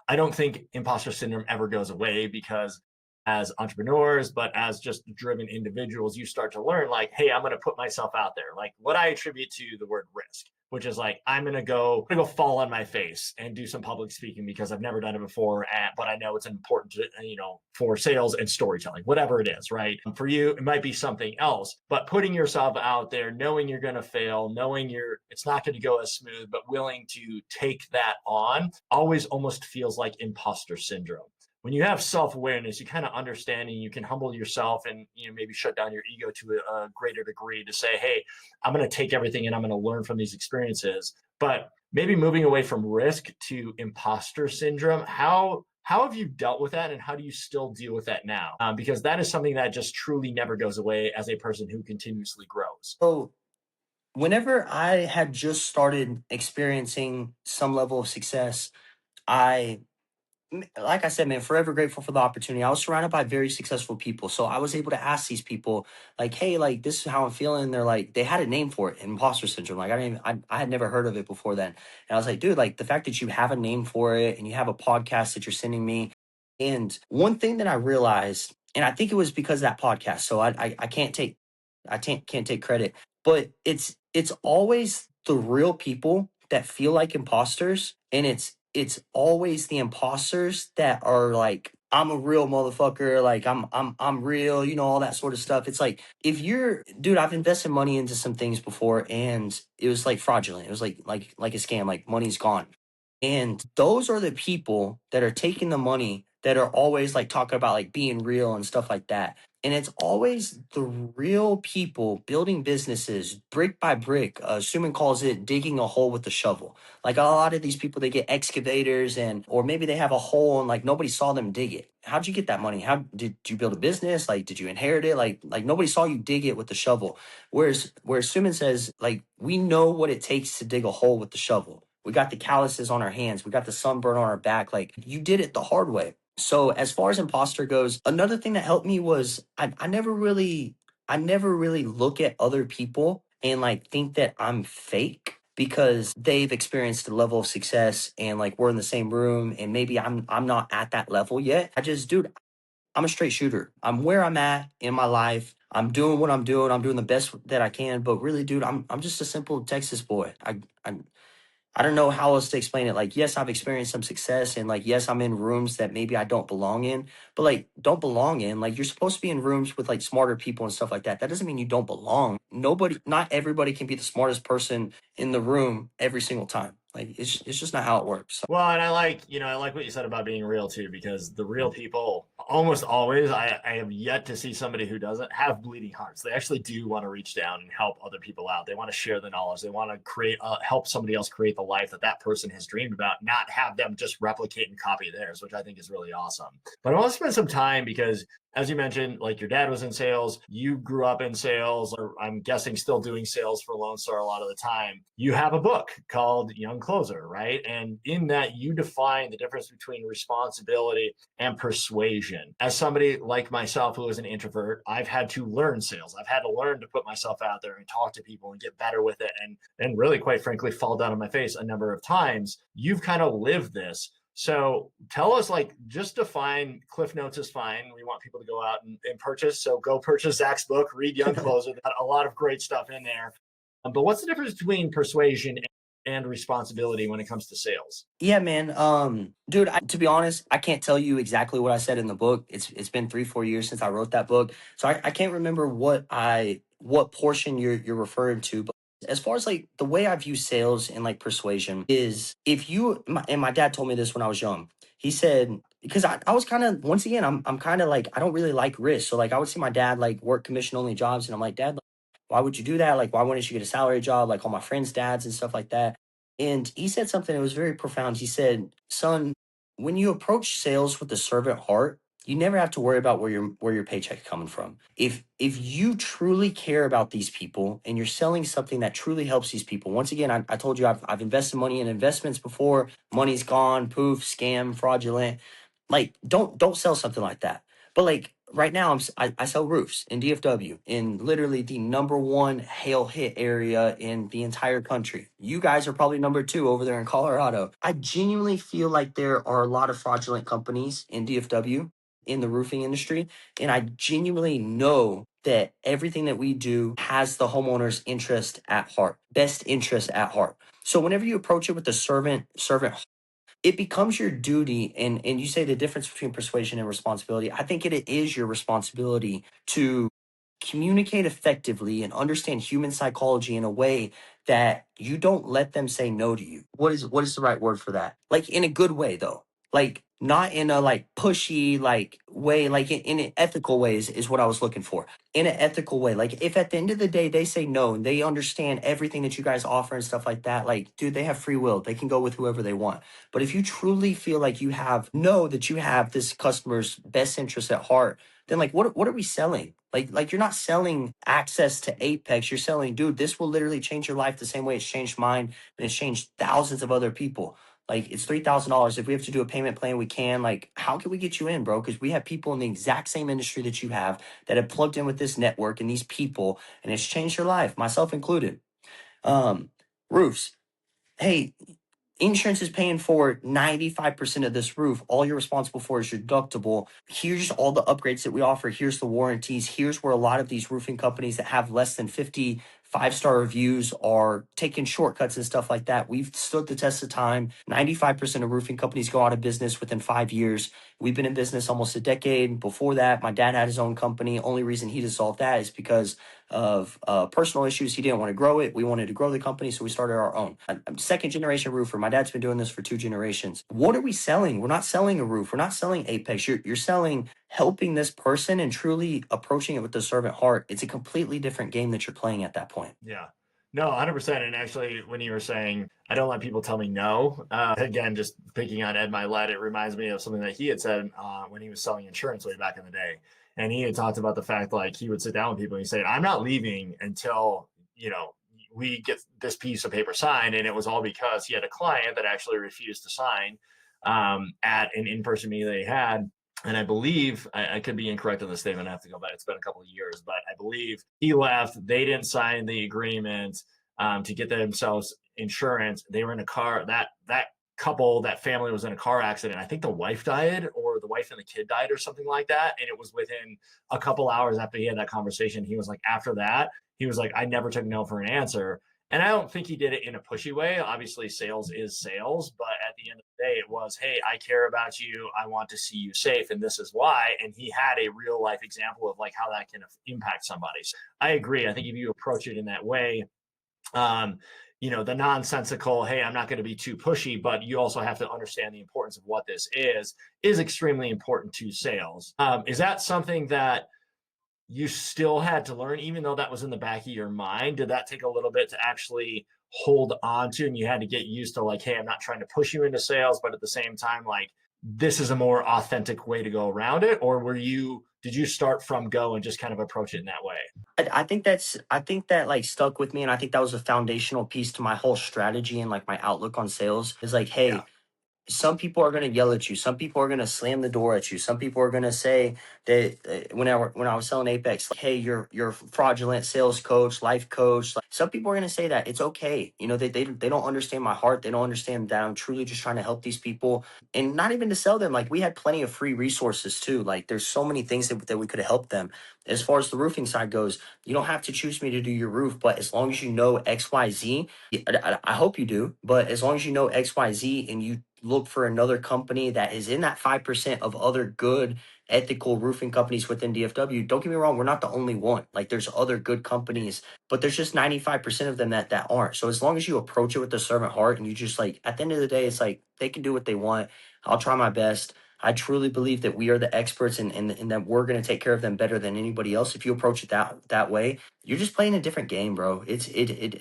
I don't think imposter syndrome ever goes away because as entrepreneurs, but as just driven individuals, you start to learn like, hey, I'm going to put myself out there. Like what I attribute to the word risk, which is like I'm gonna go fall on my face and do some public speaking because I've never done it before, but I know it's important to for sales and storytelling, whatever it is, right? For you, it might be something else, but putting yourself out there, knowing you're gonna fail, knowing it's not going to go as smooth, but willing to take that on, always almost feels like imposter syndrome. When you have self-awareness, you kind of understand and you can humble yourself and maybe shut down your ego to a greater degree to say, hey, I'm going to take everything and I'm going to learn from these experiences. But maybe moving away from risk to imposter syndrome, how have you dealt with that and how do you still deal with that now? Because that is something that just truly never goes away as a person who continuously grows. So whenever I had just started experiencing some level of success, I like I said, man, forever grateful for the opportunity. I was surrounded by very successful people. So I was able to ask these people, like, hey, like, this is how I'm feeling. They're like, they had a name for it, imposter syndrome. Like, I had never heard of it before then. And I was like, dude, like, the fact that you have a name for it and you have a podcast that you're sending me. And one thing that I realized, and I think it was because of that podcast. So I can't take credit. but it's always the real people that feel like imposters, and it's always the imposters that are like, I'm a real motherfucker, like I'm real, all that sort of stuff. It's like, if you're, dude, I've invested money into some things before, and it was like fraudulent. It was like a scam, like money's gone. And those are the people that are taking the money, that are always like talking about like being real and stuff like that. And it's always the real people building businesses brick by brick. Suman calls it digging a hole with the shovel. Like, a lot of these people, they get excavators, and or maybe they have a hole and like nobody saw them dig it. How'd you get that money? How did you build a business? Like, did you inherit it? Like nobody saw you dig it with the shovel. Whereas Suman says, like, we know what it takes to dig a hole with the shovel. We got the calluses on our hands. We got the sunburn on our back. Like, you did it the hard way. So as far as imposter goes, another thing that helped me was, I never really look at other people and like think that I'm fake because they've experienced a level of success, and like we're in the same room, and maybe I'm not at that level yet. Dude, I'm a straight shooter. I'm where I'm at in my life. I'm doing what I'm doing. I'm doing the best that I can. But really, dude, I'm just a simple Texas boy. I I don't know how else to explain it. Like, yes, I've experienced some success, and like, yes, I'm in rooms that maybe I don't belong in, but like, don't belong in. Like, you're supposed to be in rooms with like smarter people and stuff like that. That doesn't mean you don't belong. Not everybody can be the smartest person in the room every single time. Like, it's just not how it works. Well, and I like what you said about being real too, because the real people almost always, I have yet to see somebody who doesn't have bleeding hearts. They actually do want to reach down and help other people out. They want to share the knowledge. They want to help somebody else create the life that that person has dreamed about, not have them just replicate and copy theirs, which I think is really awesome. But I want to spend some time because, as you mentioned, like, your dad was in sales, you grew up in sales, or I'm guessing still doing sales for Lone Star a lot of the time. You have a book called Young Closer, right? And in that, you define the difference between responsibility and persuasion. As somebody like myself who is an introvert, I've had to learn sales. I've had to learn to put myself out there and talk to people and get better with it, and really, quite frankly, fall down on my face a number of times. You've kind of lived this. So tell us, like, just define. Cliff Notes is fine. We want people to go out and purchase. So go purchase Zach's book, read Young Closer. Got a lot of great stuff in there. But what's the difference between persuasion and responsibility when it comes to sales? Yeah, man. Dude, to be honest, I can't tell you exactly what I said in the book. It's been 3-4 years since I wrote that book, so I can't remember what portion you're referring to. But as far as like the way I view sales and like persuasion is, if you and my dad told me this when I was young. He said, because I was kind of, once again, I'm kind of like, I don't really like risk. So like, I would see my dad like work commission only jobs, and I'm like, Dad, like, why would you do that? Like, why wouldn't you get a salary job like all my friends' dads and stuff like that? And he said something that was very profound. He said, "Son, when you approach sales with a servant heart, you never have to worry about where your paycheck is coming from. If you truly care about these people and you're selling something that truly helps these people, once again, I told you I've invested money in investments before. Money's gone, poof, scam, fraudulent. Like, don't sell something like that. But like right now, I sell roofs in DFW, in literally the number one hail hit area in the entire country. You guys are probably number two over there in Colorado. I genuinely feel like there are a lot of fraudulent companies in DFW in the roofing industry, and I genuinely know that everything that we do has the homeowner's interest at heart, best interest at heart. So whenever you approach it with the servant, it becomes your duty, and you say the difference between persuasion and responsibility. I think it is your responsibility to communicate effectively and understand human psychology in a way that you don't let them say no to you. What is the right word for that? Like, in a good way though. Like, not in a like pushy like way, like in an ethical way is what I was looking for. In an ethical way. Like, if at the end of the day they say no and they understand everything that you guys offer and stuff like that, like, dude, they have free will. They can go with whoever they want. But if you truly feel like you have this customer's best interest at heart, then like, what are we selling? Like, you're not selling access to Apex. You're selling, dude, this will literally change your life the same way it's changed mine, and it's changed thousands of other people. Like, it's $3,000. If we have to do a payment plan, we can. Like, how can we get you in, bro? Because we have people in the exact same industry that you have that have plugged in with this network and these people, and it's changed your life, myself included. Um, Roofs. Hey, insurance is paying for 95% of this roof. All you're responsible for is your deductible. Here's all the upgrades that we offer. Here's the warranties. Here's where a lot of these roofing companies that have less than 50 5-star reviews, are taking shortcuts and stuff like that. We've stood the test of time. 95% of roofing companies go out of business within 5 years. We've been in business almost a decade. Before that, my dad had his own company. Only reason he dissolved that is because of personal issues. He didn't want to grow it. We wanted to grow the company, so we started our own. I'm second generation roofer. My dad's been doing this for 2 generations. What are we selling? We're not selling a roof. We're not selling Apex. You're selling helping this person and truly approaching it with the servant heart. It's a completely different game that you're playing at that point. Yeah. No, 100%. And actually, when you were saying, I don't let people tell me no, again, just picking on Ed Milet, it reminds me of something that he had said when he was selling insurance way back in the day. And he had talked about the fact, like, he would sit down with people and he said, I'm not leaving until, we get this piece of paper signed. And it was all because he had a client that actually refused to sign at an in-person meeting that he had. And I believe, I could be incorrect on the statement, I have to go back, it's been a couple of years, but I believe he left, they didn't sign the agreement to get themselves insurance. They were in a car, that couple, that family was in a car accident. I think the wife died, or the wife and the kid died or something like that. And it was within a couple hours after he had that conversation. He was like, after that, he was like, I never took no for an answer. And I don't think he did it in a pushy way. Obviously, sales is sales, but at the end of the day, it was, hey, I care about you. I want to see you safe, and this is why. And he had a real life example of like how that can impact somebody. So I agree. I think if you approach it in that way, the nonsensical, hey, I'm not going to be too pushy, but you also have to understand the importance of what this is extremely important to sales. Is that something that you still had to learn, even though that was in the back of your mind? Did that take a little bit to actually hold on to, and you had to get used to like, hey, I'm not trying to push you into sales, but at the same time, like, this is a more authentic way to go around it? Or did you start from go and just kind of approach it in that way? I think that like stuck with me, and I think that was a foundational piece to my whole strategy and like my outlook on sales is like, Yeah. hey, some people are going to yell at you. Some people are going to slam the door at you. Some people are going to say that when I was selling Apex, like, hey, you're fraudulent sales coach, life coach. Like, some people are going to say that. It's okay. They don't understand my heart. They don't understand that I'm truly just trying to help these people, and not even to sell them. Like, we had plenty of free resources too. Like, there's so many things that we could have helped them. As far as the roofing side goes, you don't have to choose me to do your roof, but as long as you know XYZ, I hope you do, but as long as you know XYZ and you look for another company that is in that 5% of other good ethical roofing companies within DFW. Don't get me wrong, we're not the only one. Like, there's other good companies, but there's just 95% of them that aren't. So as long as you approach it with a servant heart and you just like, at the end of the day, it's like they can do what they want. I'll try my best. I truly believe that we are the experts, and that we're going to take care of them better than anybody else. If you approach it that way, you're just playing a different game, bro.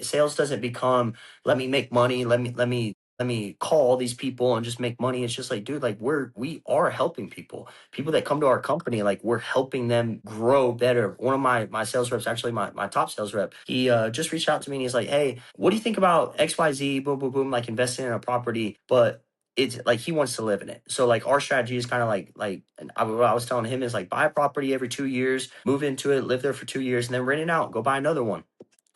Sales doesn't become, let me make money, let me call all these people and just make money. It's just like, dude, like we are helping people that come to our company. Like, we're helping them grow better. One of my sales reps, actually my top sales rep, he just reached out to me and he's like, hey, what do you think about XYZ, boom, boom, boom, like investing in a property, but it's like he wants to live in it. So like our strategy is kind of like what I was telling him is like, buy a property every 2 years, move into it, live there for 2 years, and then rent it out, go buy another one.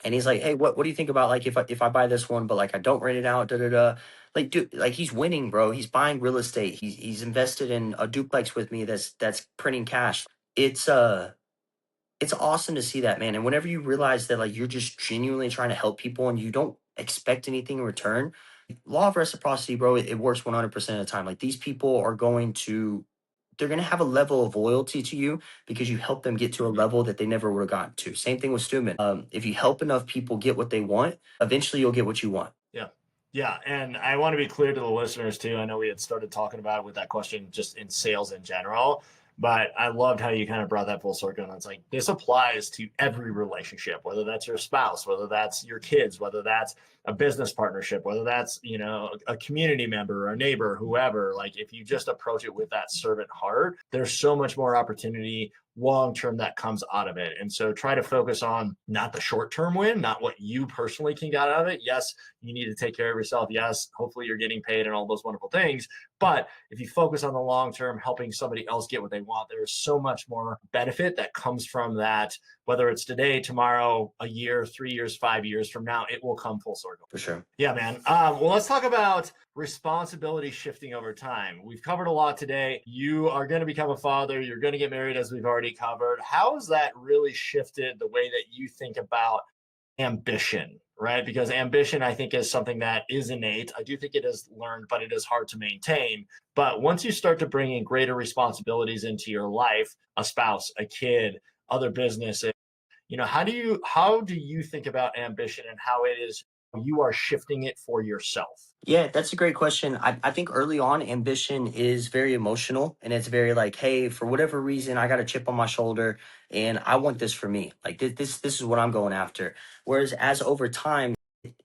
And he's like, hey, what do you think about like if I buy this one, but like I don't rent it out, da da da. Like, dude, like he's winning, bro. He's buying real estate. He's invested in a duplex with me that's printing cash. It's it's awesome to see that, man. And whenever you realize that like you're just genuinely trying to help people and you don't expect anything in return, law of reciprocity, bro, it works 100% of the time. Like, these people are they're going to have a level of loyalty to you because you help them get to a level that they never would have gotten to. Same thing with Stumann. If you help enough people get what they want, eventually you'll get what you want. Yeah. Yeah. And I want to be clear to the listeners too. I know we had started talking about it with that question just in sales in general, but I loved how you kind of brought that full circle. And it's like, this applies to every relationship, whether that's your spouse, whether that's your kids, whether that's a business partnership, whether that's, a community member or a neighbor, whoever. Like, if you just approach it with that servant heart, there's so much more opportunity long term that comes out of it. And so try to focus on not the short term win, not what you personally can get out of it. Yes, you need to take care of yourself. Yes, hopefully you're getting paid and all those wonderful things. But if you focus on the long term, helping somebody else get what they want, there's so much more benefit that comes from that. Whether it's today, tomorrow, a year, 3 years, 5 years from now, it will come full circle. For sure. Yeah, man. Well, let's talk about responsibility shifting over time. We've covered a lot today. You are going to become a father. You're going to get married, as we've already covered. How has that really shifted the way that you think about ambition, right? Because ambition, I think, is something that is innate. I do think it is learned, but it is hard to maintain. But once you start to bring in greater responsibilities into your life, a spouse, a kid, other businesses, how do you think about ambition and how it is you are shifting it for yourself? Yeah, that's a great question. I think early on, ambition is very emotional and it's very like, hey, for whatever reason, I got a chip on my shoulder and I want this for me. Like this is what I'm going after. Whereas as over time,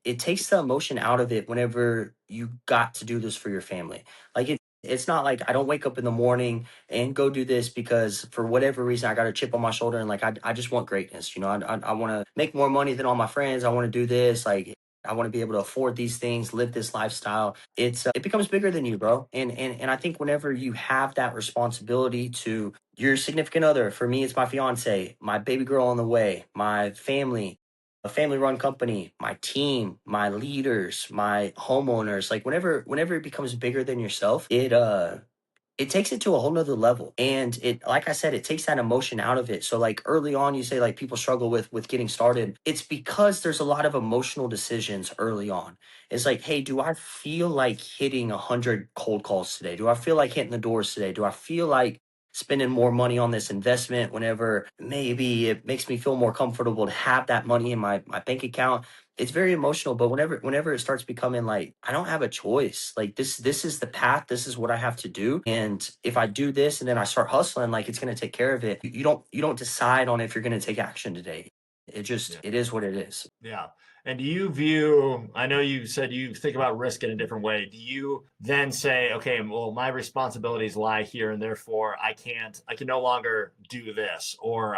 it takes the emotion out of it whenever you got to do this for your family. Like it's not like I don't wake up in the morning and go do this because for whatever reason I got a chip on my shoulder and like I just want greatness. I want to make more money than all my friends. I want to do this. Like I want to be able to afford these things, live this lifestyle. It becomes bigger than you, bro. And I think whenever you have that responsibility to your significant other, for me, it's my fiance, my baby girl on the way, my family, a family run company, my team, my leaders, my homeowners, like whenever it becomes bigger than yourself, it takes it to a whole nother level. And it, like I said, it takes that emotion out of it. So like early on, you say like people struggle with getting started. It's because there's a lot of emotional decisions early on. It's like, hey, do I feel like hitting 100 cold calls today? Do I feel like hitting the doors today? Do I feel like spending more money on this investment whenever maybe it makes me feel more comfortable to have that money in my bank account? It's very emotional, but whenever it starts becoming like I don't have a choice, like this is the path, this is what I have to do, and if I do this and then I start hustling, like it's going to take care of it. You don't decide on if you're going to take action today. Yeah. It is what it is. Yeah. And do you view, I know you said you think about risk in a different way. Do you then say, okay, well, my responsibilities lie here and therefore I can no longer do this or,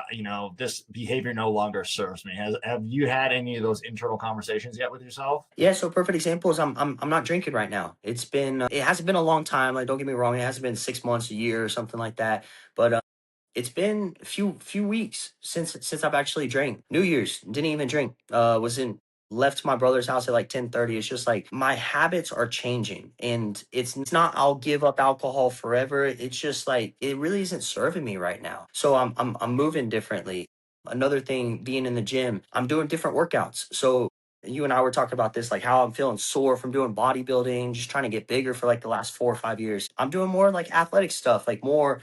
this behavior no longer serves me. Have you had any of those internal conversations yet with yourself? Yeah, so perfect example is I'm not drinking right now. It hasn't been a long time. Like don't get me wrong, it hasn't been 6 months, a year, or something like that. But it's been a few weeks since I've actually drank. New Year's didn't even drink. Was in left my brother's house at like 10:30. It's just like my habits are changing, and it's not I'll give up alcohol forever. It's just like it really isn't serving me right now. So I'm moving differently. Another thing, being in the gym, I'm doing different workouts. So you and I were talking about this, like how I'm feeling sore from doing bodybuilding, just trying to get bigger for like the last 4 or 5 years. I'm doing more like athletic stuff, like more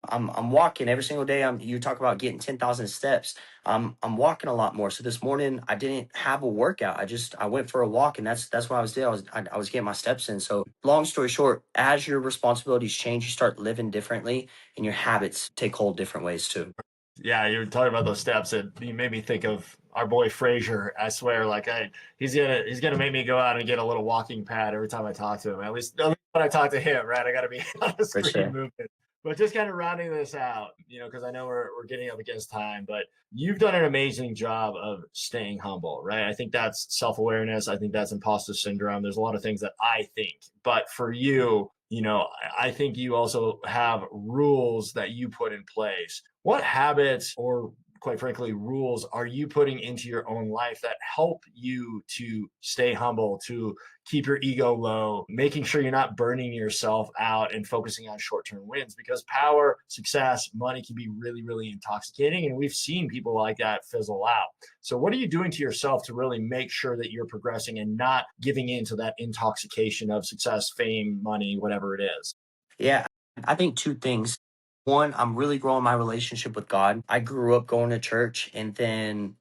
I'm walking every single day. You talk about getting 10,000 steps. I'm walking a lot more. So this morning I didn't have a workout. I went for a walk and that's what I was doing. I was getting my steps in. So long story short, as your responsibilities change, you start living differently and your habits take hold different ways too. Yeah, you were talking about those steps, and you made me think of our boy Frazier. I swear, like he's gonna make me go out and get a little walking pad every time I talk to him. At least when I talk to him, right? I got to be on the For screen sure. movement. But just kind of rounding this out, because I know we're getting up against time, but you've done an amazing job of staying humble, right? I think that's self awareness. I think that's imposter syndrome. There's a lot of things that I think, but for you, I think you also have rules that you put in place. What habits or quite frankly rules are you putting into your own life that help you to stay humble, to keep your ego low, making sure you're not burning yourself out and focusing on short-term wins? Because power, success, money can be really, really intoxicating, and we've seen people like that fizzle out. So what are you doing to yourself to really make sure that you're progressing and not giving into that intoxication of success, fame, money, whatever it is? Yeah, I think two things. One, I'm really growing my relationship with God. I grew up going to church, and then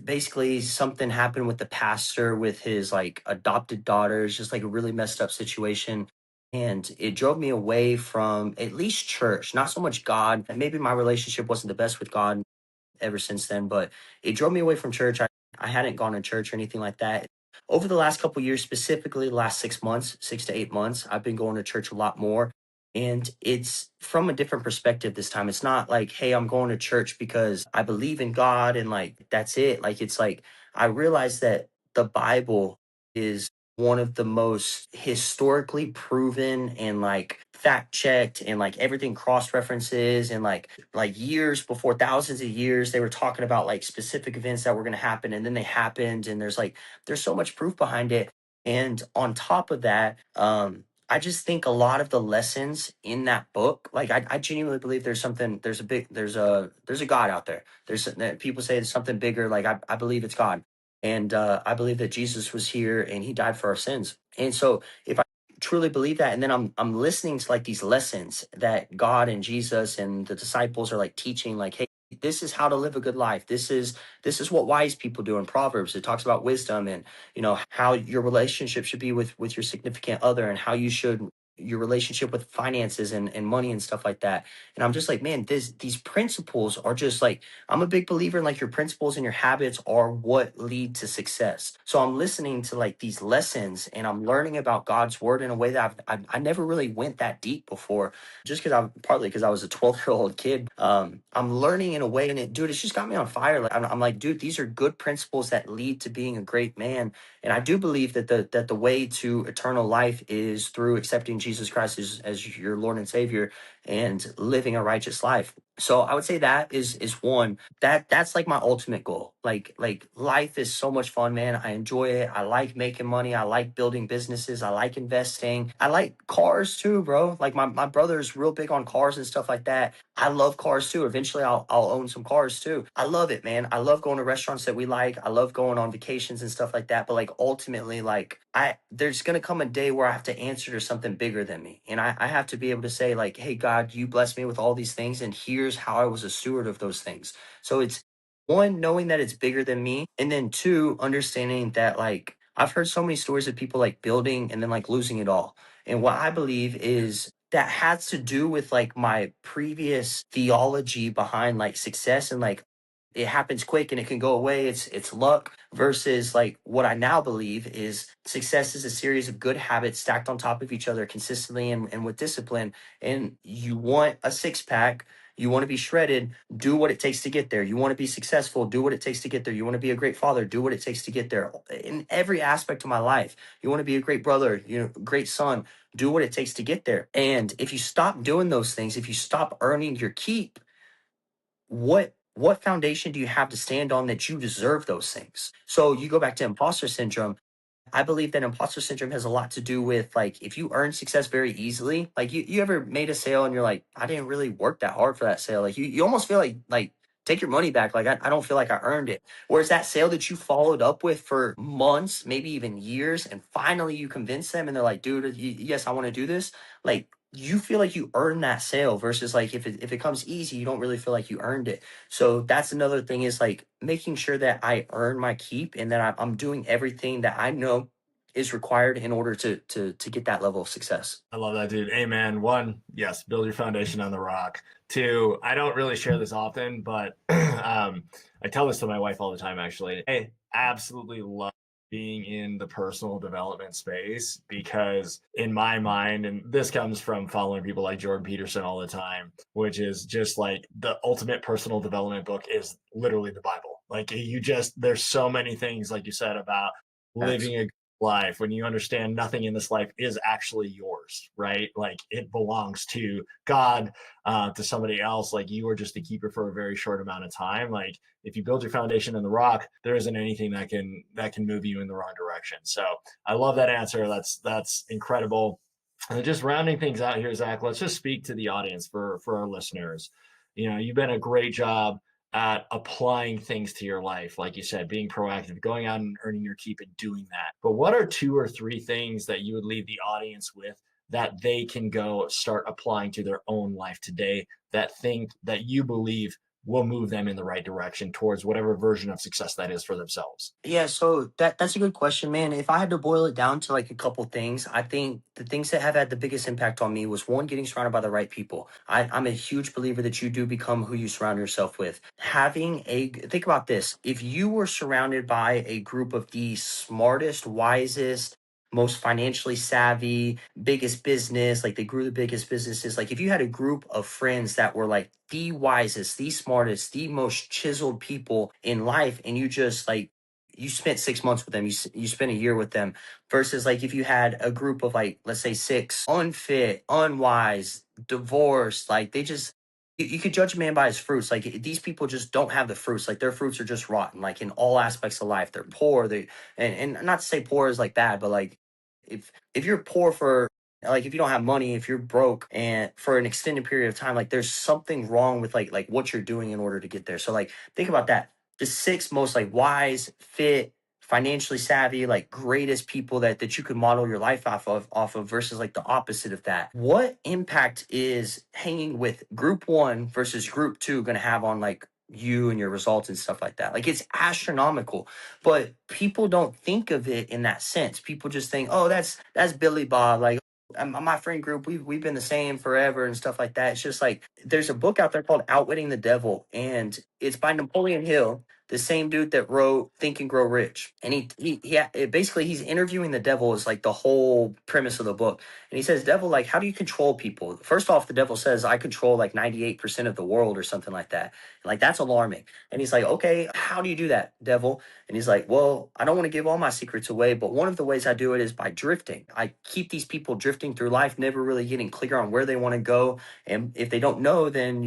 basically something happened with the pastor with his like adopted daughters, just like a really messed up situation. And it drove me away from at least church, not so much God. And maybe my relationship wasn't the best with God ever since then, but it drove me away from church. I hadn't gone to church or anything like that. Over the last couple years, specifically the last 6 months, 6 to 8 months, I've been going to church a lot more. And it's from a different perspective this time. It's not like, hey, I'm going to church because I believe in God and like that's it. Like it's like I realized that the Bible is one of the most historically proven and like fact checked and like everything cross references and like years before thousands of years they were talking about like specific events that were going to happen and then they happened and there's so much proof behind it. And on top of that, I just think a lot of the lessons in that book, like I genuinely believe there's a God out there. People say there's something bigger. Like I believe it's God. And I believe that Jesus was here and he died for our sins. And so if I truly believe that, and then I'm listening to like these lessons that God and Jesus and the disciples are like teaching, like, hey, this is how to live a good life. This is what wise people do in Proverbs. It talks about wisdom and how your relationship should be with your significant other, and how you should your relationship with finances and money and stuff like that. And I'm just like, man, these principles are just like, I'm a big believer in like your principles and your habits are what lead to success. So I'm listening to like these lessons and I'm learning about God's word in a way that I never really went that deep before, just because I'm partly because I was a 12-year-old kid. I'm learning in a way, and dude, it's just got me on fire. Like I'm like, dude, these are good principles that lead to being a great man. And I do believe that the way to eternal life is through accepting Jesus Christ as your Lord and Savior and living a righteous life. So I would say that is one that's like my ultimate goal. Like life is so much fun, man. I enjoy it. I like making money. I like building businesses. I like investing. I like cars too, bro. Like my brother's real big on cars and stuff like that. I love cars too. Eventually I'll own some cars too. I love it, man. I love going to restaurants that we like. I love going on vacations and stuff like that. But like ultimately, like there's gonna come a day where I have to answer to something bigger than me. And I have to be able to say, like, hey God, you blessed me with all these things, and here's how I was a steward of those things. So it's one, knowing that it's bigger than me, and then two, understanding that like I've heard so many stories of people like building and then like losing it all. And what I believe is that has to do with like my previous theology behind like success, and like it happens quick and it can go away. It's luck, versus like what I now believe is success is a series of good habits stacked on top of each other consistently and with discipline. And you want a six pack, you want to be shredded, do what it takes to get there. You want to be successful, do what it takes to get there. You want to be a great father, do what it takes to get there. In every aspect of my life, you want to be a great brother, great son, do what it takes to get there. And if you stop doing those things, if you stop earning your keep, what foundation do you have to stand on that you deserve those things? So you go back to imposter syndrome. I believe that imposter syndrome has a lot to do with like if you earn success very easily, like you ever made a sale and you're like, I didn't really work that hard for that sale. Like you almost feel like take your money back. Like I don't feel like I earned it. Whereas that sale that you followed up with for months, maybe even years, and finally you convince them and they're like, dude, yes, I want to do this. Like you feel like you earned that sale, versus like if it comes easy, you don't really feel like you earned it. So that's another thing, is like making sure that I earn my keep and that I'm doing everything that I know is required in order to get that level of success. I love that, dude. Amen. One, yes, build your foundation on the rock. Two, I don't really share this often, but I tell this to my wife all the time, actually. I absolutely love being in the personal development space because, in my mind, and this comes from following people like Jordan Peterson all the time, which is just like the ultimate personal development book is literally the Bible. Like, there's so many things, like you said, about Facts. living a life when you understand nothing in this life is actually yours, right? Like it belongs to God, to somebody else. Like you are just a keeper for a very short amount of time. Like if you build your foundation in the rock, there isn't anything that can move you in the wrong direction. So I love that answer. That's incredible. And just rounding things out here, Zach, let's just speak to the audience for our listeners. You've been a great job at applying things to your life, like you said, being proactive, going out and earning your keep and doing that. But what are two or three things that you would leave the audience with that they can go start applying to their own life today, that you believe will move them in the right direction towards whatever version of success that is for themselves? Yeah, so that's a good question, man. If I had to boil it down to like a couple things, I think the things that have had the biggest impact on me was one, getting surrounded by the right people. I'm a huge believer that you do become who you surround yourself with. Think about this. If you were surrounded by a group of the smartest, wisest, most financially savvy, biggest business, like they grew the biggest businesses. Like if you had a group of friends that were like the wisest, the smartest, the most chiseled people in life, and you just like you spent 6 months with them, you spent a year with them, versus like if you had a group of like let's say six unfit, unwise, divorced, like they just you could judge a man by his fruits. Like these people just don't have the fruits. Like their fruits are just rotten. Like in all aspects of life, they're poor. And not to say poor is like bad, but like if you're poor for like if you don't have money, if you're broke and for an extended period of time, like there's something wrong with like what you're doing in order to get there. So like think about that. The six most like wise, fit, financially savvy, like greatest people that you could model your life off of versus like the opposite of that. What impact is hanging with group one versus group two going to have on like you and your results and stuff like that? Like it's astronomical, but people don't think of it in that sense. People just think, oh, that's Billy Bob. Like my friend group, we've been the same forever and stuff like that. It's just like there's a book out there called Outwitting the Devil, and it's by Napoleon Hill, the same dude that wrote Think and Grow Rich. And basically he's interviewing the devil is like the whole premise of the book. And he says, devil, like, how do you control people? First off, the devil says, I control like 98% of the world or something like that. And like, that's alarming. And he's like, okay, how do you do that, devil? And he's like, well, I don't want to give all my secrets away, but one of the ways I do it is by drifting. I keep these people drifting through life, never really getting clear on where they want to go. And if they don't know, then,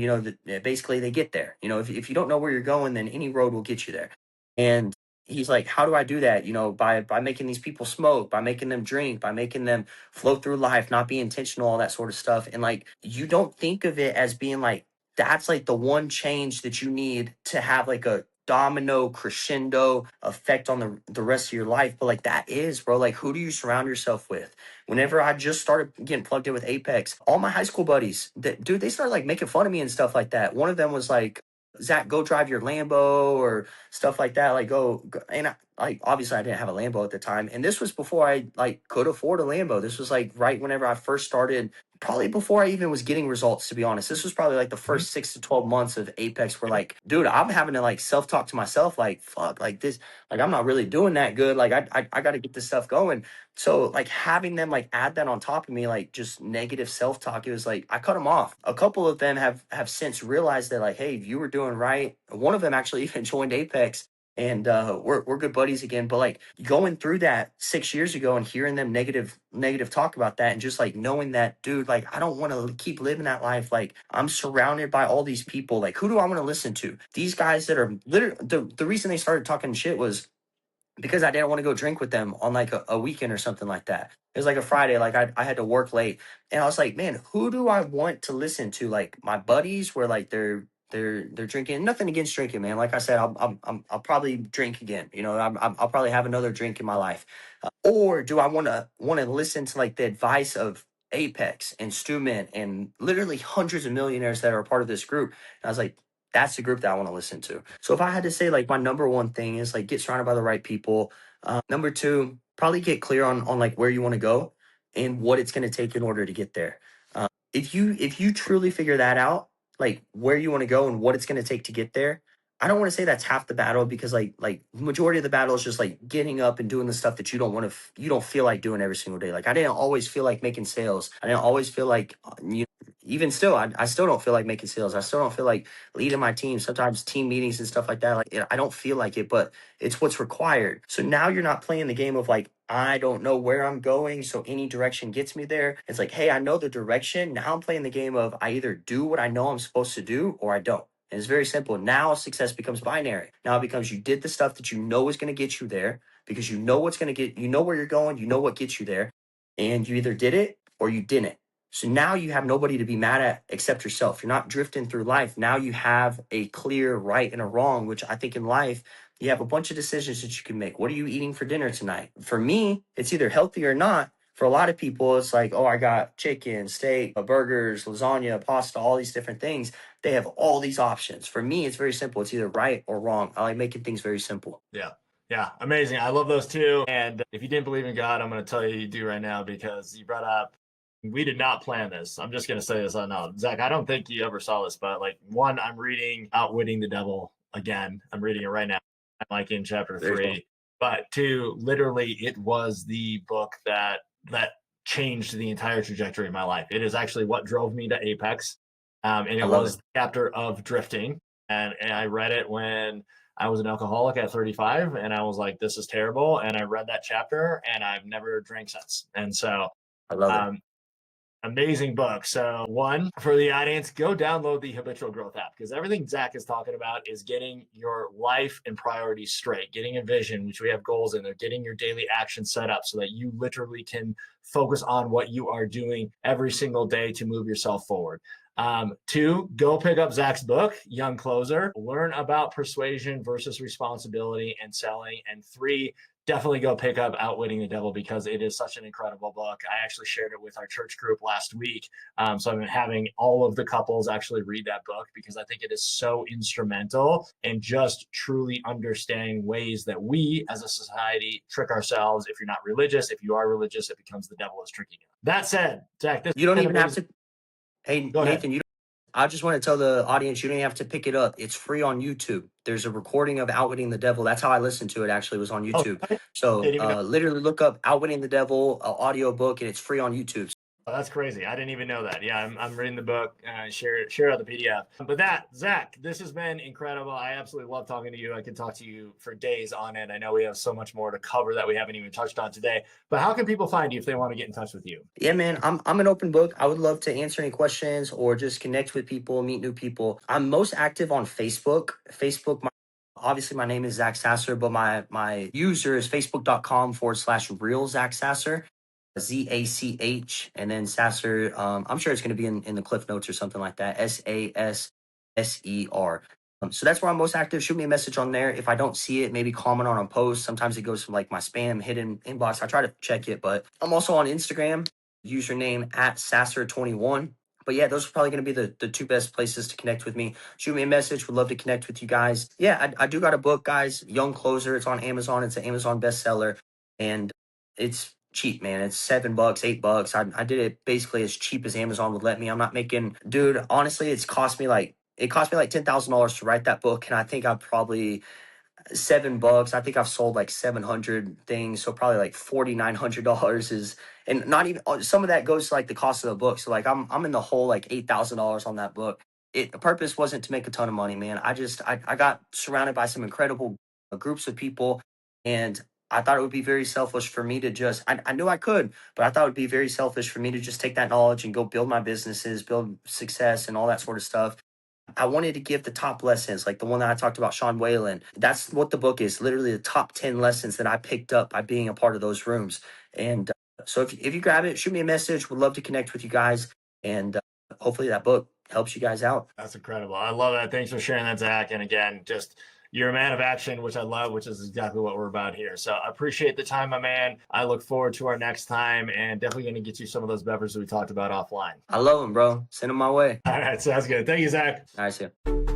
basically they get there. If you don't know where you're going, then any road will get you there. And he's like, how do I do that? By making these people smoke, by making them drink, by making them flow through life, not be intentional, all that sort of stuff. And like, you don't think of it as being like, that's like the one change that you need to have like a domino crescendo effect on the rest of your life. But like that is, bro, like who do you surround yourself with? Whenever I just started getting plugged in with Apex, all my high school buddies, dude, they started like making fun of me and stuff like that. One of them was like, Zach, go drive your Lambo or stuff like that. Like go. And like obviously I didn't have a Lambo at the time. And this was before I like could afford a Lambo. This was like right whenever I first started, probably before I even was getting results, to be honest. This was probably like the first 6 to 12 months of Apex where like, dude, I'm having to like self-talk to myself, like, fuck, like this, like I'm not really doing that good. Like I got to get this stuff going. So like having them like add that on top of me, like just negative self-talk, it was like I cut them off. A couple of them have since realized that like, hey, you were doing right. One of them actually even joined Apex, and we're good buddies again. But like going through that 6 years ago and hearing them negative talk about that, and just like knowing that, dude, like I don't want to keep living that life. Like I'm surrounded by all these people. Like who do I want to listen to? These guys that are literally the reason they started talking shit was because I didn't want to go drink with them on like a weekend or something like that. It was like a Friday, like I had to work late, and I was like, man, who do I want to listen to? Like my buddies were like they're drinking. Nothing against drinking, man. Like I said, I'll probably drink again. I'll probably have another drink in my life. Or do I want to listen to like the advice of Apex and Stumann and literally hundreds of millionaires that are a part of this group? And I was like, that's the group that I want to listen to. So if I had to say like my number one thing is like get surrounded by the right people. Number two, probably get clear on like where you want to go and what it's going to take in order to get there. If you truly figure that out, like where you want to go and what it's going to take to get there, I don't want to say that's half the battle, because like majority of the battle is just like getting up and doing the stuff that you don't want to you don't feel like doing every single day. Like I didn't always feel like making sales. I didn't always feel like even still I still don't feel like making sales. I still don't feel like leading my team. Sometimes team meetings and stuff like that, like I don't feel like it, but it's what's required. So now you're not playing the game of like, I don't know where I'm going, so any direction gets me there. It's like, hey, I know the direction. Now I'm playing the game of I either do what I know I'm supposed to do or I don't. And it's very simple. Now success becomes binary. Now it becomes you did the stuff that you know is going to get you there, because you know what's going to get, you know where you're going, you know what gets you there, and you either did it or you didn't. So now you have nobody to be mad at except yourself. You're not drifting through life. Now you have a clear right and a wrong, which I think in life, you have a bunch of decisions that you can make. What are you eating for dinner tonight? For me, it's either healthy or not. For a lot of people, it's like, oh, I got chicken, steak, burgers, lasagna, pasta, all these different things. They have all these options. For me, it's very simple. It's either right or wrong. I like making things very simple. Yeah. Yeah. Amazing. I love those too. And if you didn't believe in God, I'm going to tell you do right now, because you brought up, we did not plan this. I'm just going to say this out now. Zach, I don't think you ever saw this, but like one, I'm reading Outwitting the Devil again. I'm reading it right now. I'm like in chapter 3. But two, literally, it was the book that changed the entire trajectory of my life. It is actually what drove me to Apex. And it was the chapter of drifting. And I read it when I was an alcoholic at 35, and I was like, this is terrible. And I read that chapter, and I've never drank since. And so I love it. Amazing book. So one, for the audience, go download the Habitual Growth app, because everything Zach is talking about is getting your life and priorities straight, getting a vision, which we have goals in there, getting your daily action set up so that you literally can focus on what you are doing every single day to move yourself forward. Two, go pick up Zach's book, Young Closer, learn about persuasion versus responsibility and selling. And three, definitely go pick up Outwitting the Devil because it is such an incredible book. I actually shared it with our church group last week. So I've been having all of the couples actually read that book because I think it is so instrumental in just truly understanding ways that we as a society trick ourselves. If you're not religious, if you are religious, it becomes the devil is tricking you. That said, Zach, this You don't has been even have amazing. to. Hey, Go ahead. Nathan, I just want to tell the audience you don't have to pick it up. It's free on YouTube. There's a recording of Outwitting the Devil. That's how I listened to it, actually, was on Oh, YouTube. I So didn't even know. literally look up Outwitting the Devil, audio book, and it's free on YouTube. Oh, that's crazy. I didn't even know that. Yeah, I'm reading the book. Share out the PDF. But that, Zach, this has been incredible. I absolutely love talking to you. I could talk to you for days on end. I know we have so much more to cover that we haven't even touched on today. But how can people find you if they want to get in touch with you? Yeah, man, I'm an open book. I would love to answer any questions or just connect with people, meet new people. I'm most active on Facebook. Obviously, my name is Zach Sasser, but my user is facebook.com/real Zach Sasser. Zach, and then Sasser. I'm sure it's going to be in the cliff notes or something like that. Sasser. So that's where I'm most active. Shoot me a message on there. If I don't see it, maybe comment on a post. Sometimes it goes from like my spam hidden inbox. I try to check it, but I'm also on Instagram, username at Sasser21. But yeah, those are probably going to be the two best places to connect with me. Shoot me a message. Would love to connect with you guys. Yeah, I do got a book, guys. Young Closer. It's on Amazon. It's an Amazon bestseller. And it's cheap, man. It's $7, $8. I did it basically as cheap as Amazon would let me. I'm not making, dude. Honestly, it cost me like $10,000 to write that book, and I think I probably $7. I think I've sold like 700 things, so probably like $4,900 is, and not even some of that goes to like the cost of the book. So like I'm in the whole like $8,000 on that book. The purpose wasn't to make a ton of money, man. I got surrounded by some incredible groups of people, and I thought it would be very selfish for me to just I knew I could, but I thought it would be very selfish for me to just take that knowledge and go build my businesses, build success and all that sort of stuff. I wanted to give the top lessons, like the one that I talked about, Sean Whalen. That's what the book is, literally the top 10 lessons that I picked up by being a part of those rooms. And so if you grab it, shoot me a message. Would love to connect with you guys. And hopefully that book helps you guys out. That's incredible. I love that. Thanks for sharing that, Zach. And again, just you're a man of action, which I love, which is exactly what we're about here. So I appreciate the time, my man. I look forward to our next time and definitely going to get you some of those beverages we talked about offline. I love them, bro. Send them my way. All right. Sounds good. Thank you, Zach. All right, see ya.